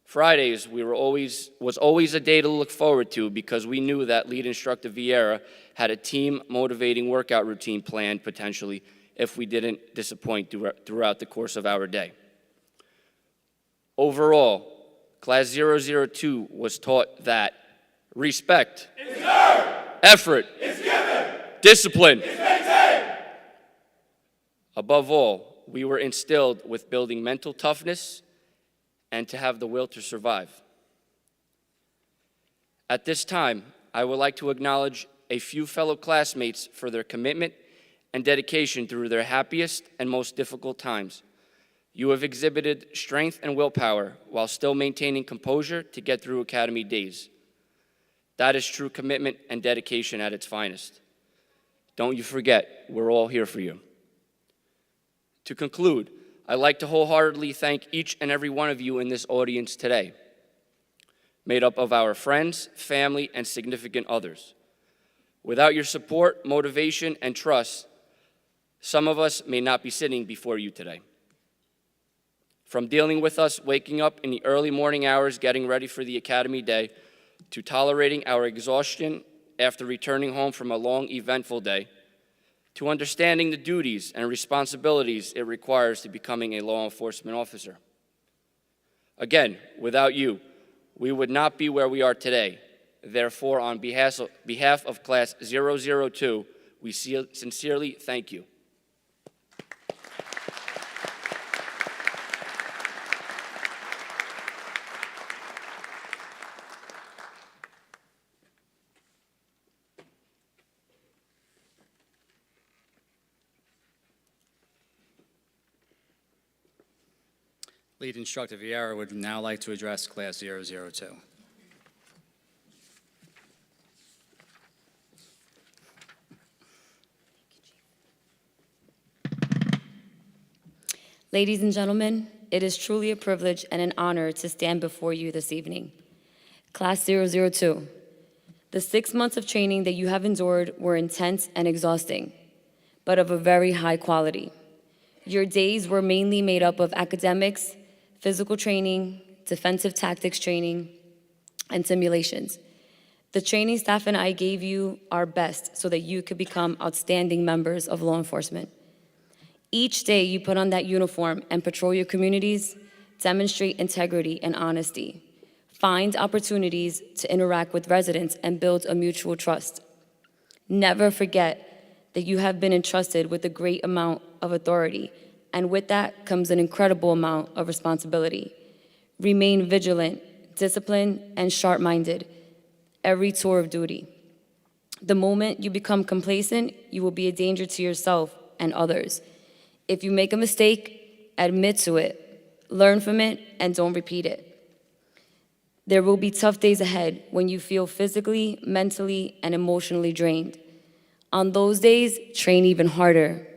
Fridays was always a day to look forward to because we knew that Lead Instructor Vieira had a team-motivating workout routine planned potentially if we didn't disappoint throughout the course of our day. Overall, Class 002 was taught that respect is earned, effort is given, discipline is maintained. Above all, we were instilled with building mental toughness and to have the will to survive. At this time, I would like to acknowledge a few fellow classmates for their commitment and dedication through their happiest and most difficult times. You have exhibited strength and willpower while still maintaining composure to get through academy days. That is true commitment and dedication at its finest. Don't you forget, we're all here for you. To conclude, I'd like to wholeheartedly thank each and every one of you in this audience today, made up of our friends, family, and significant others. Without your support, motivation, and trust, some of us may not be sitting before you today. From dealing with us waking up in the early morning hours getting ready for the Academy Day, to tolerating our exhaustion after returning home from a long, eventful day, to understanding the duties and responsibilities it requires to becoming a law enforcement officer. Again, without you, we would not be where we are today. Therefore, on behalf of Class 002, we sincerely thank you. Lead Instructor Vieira would now like to address Class 002. Ladies and gentlemen, it is truly a privilege and an honor to stand before you this evening. Class 002, the 6 months of training that you have endured were intense and exhausting, but of a very high quality. Your days were mainly made up of academics, physical training, defensive tactics training, and simulations. The training staff and I gave you our best so that you could become outstanding members of law enforcement. Each day you put on that uniform and patrol your communities, demonstrate integrity and honesty, find opportunities to interact with residents and build a mutual trust. Never forget that you have been entrusted with a great amount of authority, and with that comes an incredible amount of responsibility. Remain vigilant, disciplined, and sharp-minded every tour of duty. The moment you become complacent, you will be a danger to yourself and others. If you make a mistake, admit to it, learn from it, and don't repeat it. There will be tough days ahead when you feel physically, mentally, and emotionally drained. On those days, train even harder.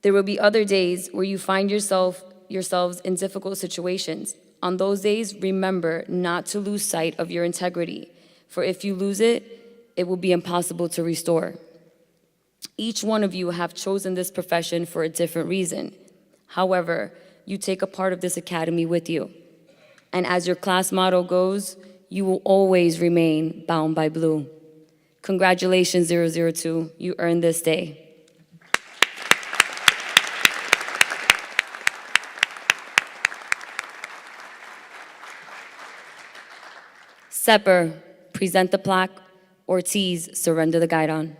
There will be other days where you find yourselves in difficult situations. On those days, remember not to lose sight of your integrity, for if you lose it, it will be impossible to restore. Each one of you have chosen this profession for a different reason. However, you take a part of this academy with you. And as your class motto goes, you will always remain bound by blue. Congratulations, 002. You earned this day. Sepper, present the plaque. Ortiz, surrender the guidon.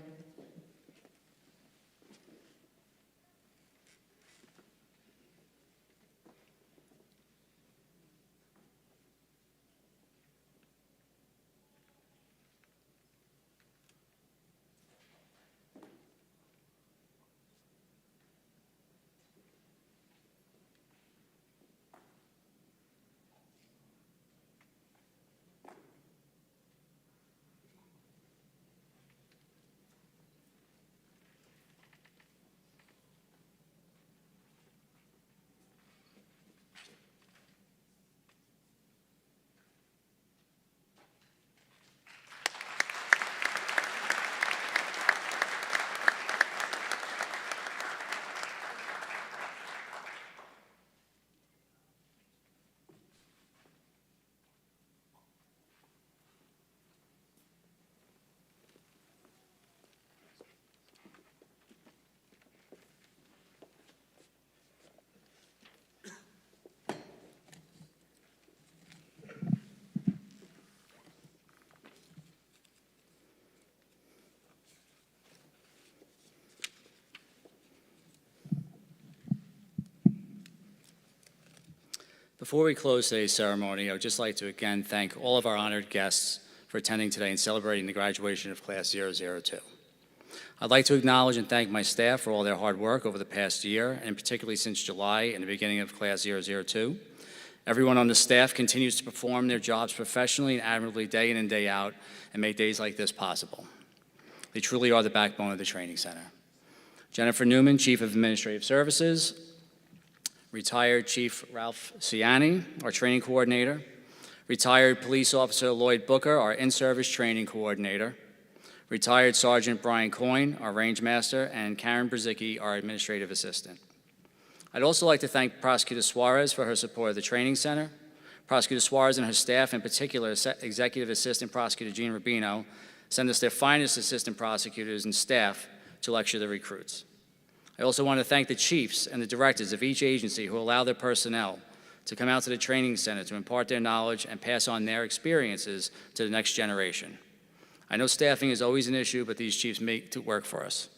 Before we close today's ceremony, I would just like to again thank all of our honored guests for attending today and celebrating the graduation of Class 002. I'd like to acknowledge and thank my staff for all their hard work over the past year, and particularly since July and the beginning of Class 002. Everyone on the staff continues to perform their jobs professionally and admirably day in and day out and make days like this possible. They truly are the backbone of the training center. Jennifer Newman, Chief of Administrative Services, retired Chief Ralph Ciani, our training coordinator, retired Police Officer Lloyd Booker, our in-service training coordinator, Retired Sergeant Brian Coyne, our range master, and Karen Brzezicki, our administrative assistant. I'd also like to thank Prosecutor Suarez for her support of the training center. Prosecutor Suarez and her staff, in particular Executive Assistant Prosecutor Gene Rubino, send us their finest assistant prosecutors and staff to lecture the recruits. I also want to thank the chiefs and the directors of each agency who allow their personnel to come out to the training center to impart their knowledge and pass on their experiences to the next generation. I know staffing is always an issue, but these chiefs make it work for us.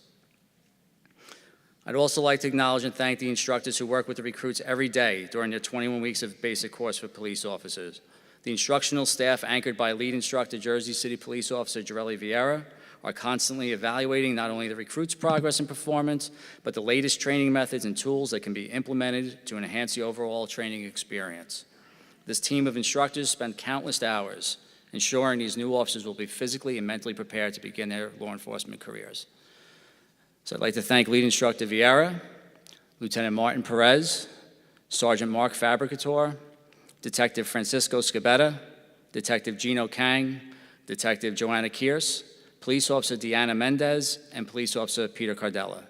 I'd also like to acknowledge and thank the instructors who work with the recruits every day during their 21 weeks of basic course for police officers. The instructional staff, anchored by lead instructor Jersey City Police Officer Jarelli Vieira, are constantly evaluating not only the recruits' progress and performance, but the latest training methods and tools that can be implemented to enhance the overall training experience. This team of instructors spend countless hours ensuring these new officers will be physically and mentally prepared to begin their law enforcement careers. So I'd like to thank Lead Instructor Vieira, Lieutenant Martin Perez, Sergeant Mark Fabricator, Detective Francisco Scabetta, Detective Gino Kang, Detective Joanna Kearse, Police Officer Deanna Mendez, and Police Officer Peter Cardella.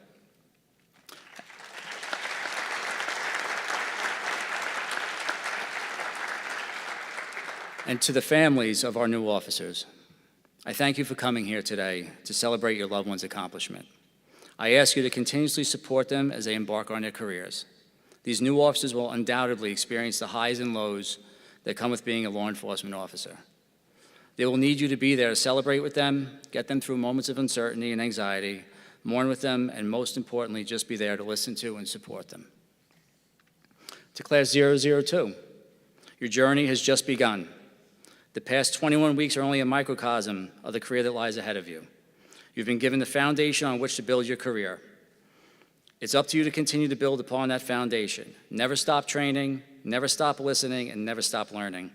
And to the families of our new officers, I thank you for coming here today to celebrate your loved one's accomplishment. I ask you to continuously support them as they embark on their careers. These new officers will undoubtedly experience the highs and lows that come with being a law enforcement officer. They will need you to be there to celebrate with them, get them through moments of uncertainty and anxiety, mourn with them, and most importantly, just be there to listen to and support them. To Class 002, your journey has just begun. The past 21 weeks are only a microcosm of the career that lies ahead of you. You've been given the foundation on which to build your career. It's up to you to continue to build upon that foundation. Never stop training, never stop listening, and never stop learning.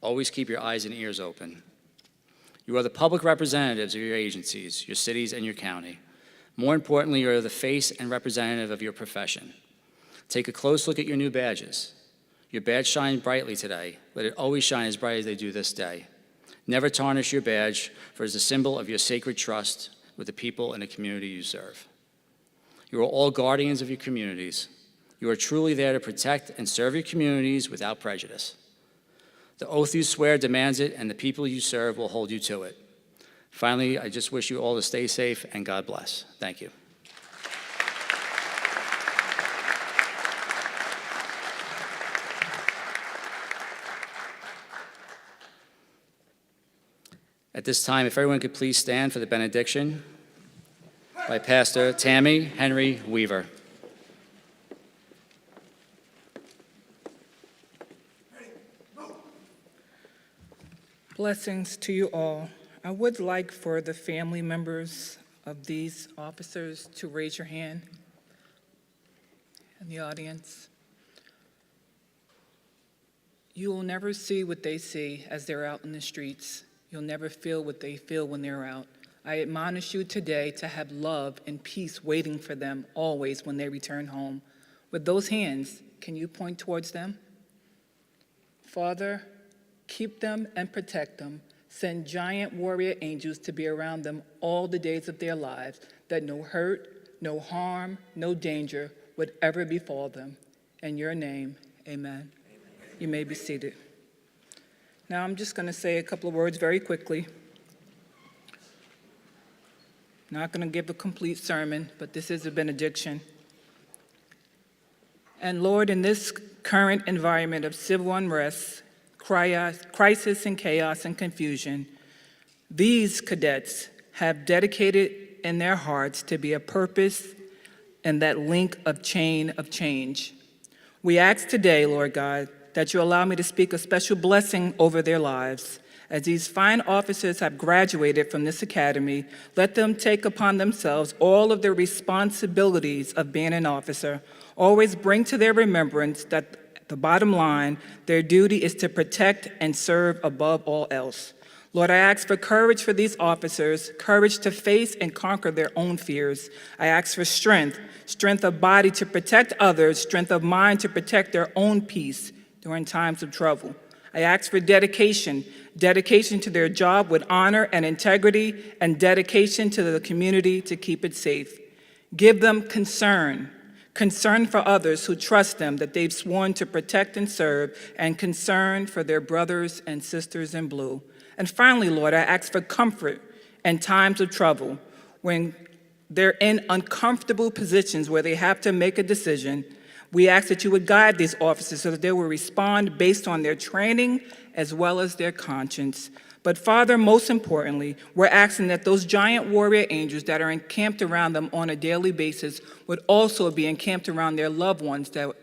Always keep your eyes and ears open. You are the public representatives of your agencies, your cities, and your county. More importantly, you are the face and representative of your profession. Take a close look at your new badges. Your badge shines brightly today. Let it always shine as bright as they do this day. Never tarnish your badge, for it is a symbol of your sacred trust with the people and the community you serve. You are all guardians of your communities. You are truly there to protect and serve your communities without prejudice. The oath you swear demands it, and the people you serve will hold you to it. Finally, I just wish you all to stay safe and God bless. Thank you. At this time, if everyone could please stand for the benediction by Pastor Tammy Henry Weaver. Blessings to you all. I would like for the family members of these officers to raise your hand in the audience. You will never see what they see as they're out in the streets. You'll never feel what they feel when they're out. I admonish you today to have love and peace waiting for them always when they return home. With those hands, can you point towards them? Father, keep them and protect them. Send giant warrior angels to be around them all the days of their lives, that no hurt, no harm, no danger would ever befall them. In your name, amen. You may be seated. Now I'm just going to say a couple of words very quickly. Not going to give a complete sermon, but this is a benediction. And Lord, in this current environment of civil unrest, crisis and chaos and confusion, these cadets have dedicated in their hearts to be a purpose and that link of chain of change. We ask today, Lord God, that you allow me to speak a special blessing over their lives. As these fine officers have graduated from this academy, let them take upon themselves all of the responsibilities of being an officer. Always bring to their remembrance that the bottom line, their duty is to protect and serve above all else. Lord, I ask for courage for these officers, courage to face and conquer their own fears. I ask for strength of body to protect others, strength of mind to protect their own peace during times of trouble. I ask for dedication to their job with honor and integrity, and dedication to the community to keep it safe. Give them concern for others who trust them that they've sworn to protect and serve, and concern for their brothers and sisters in blue. And finally, Lord, I ask for comfort in times of trouble when they're in uncomfortable positions where they have to make a decision. We ask that you would guide these officers so that they will respond based on their training as well as their conscience. But Father, most importantly, we're asking that those giant warrior angels that are encamped around them on a daily basis would also be encamped around their loved ones that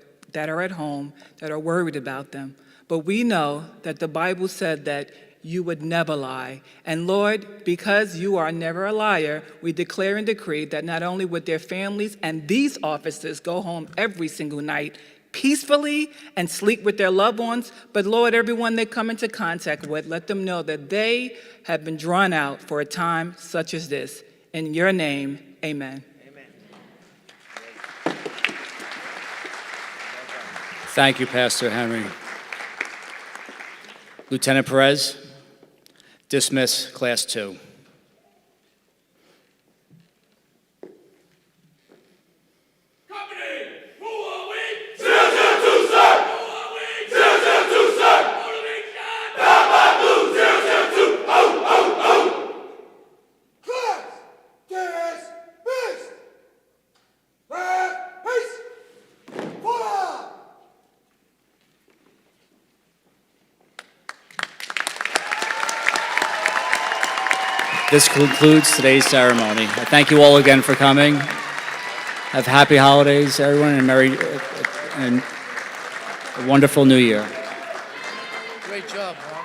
are at home, that are worried about them. But we know that the Bible said that you would never lie. And Lord, because you are never a liar, we declare and decree that not only would their families and these officers go home every single night peacefully and sleep with their loved ones, but Lord, everyone they come into contact with, let them know that they have been drawn out for a time such as this. In your name, amen. Thank you, Pastor Henry. Lieutenant Perez, dismiss Class 2. Company, who are we? 002, sir. Who are we? 002, sir. Motivation. Down by blue, 002. Oh, oh, oh. Class, dismissed. Peace. Forward. This concludes today's ceremony. I thank you all again for coming. Have happy holidays, everyone, and a wonderful new year. Great job, Ron.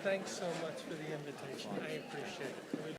Thanks so much for the invitation. I appreciate it.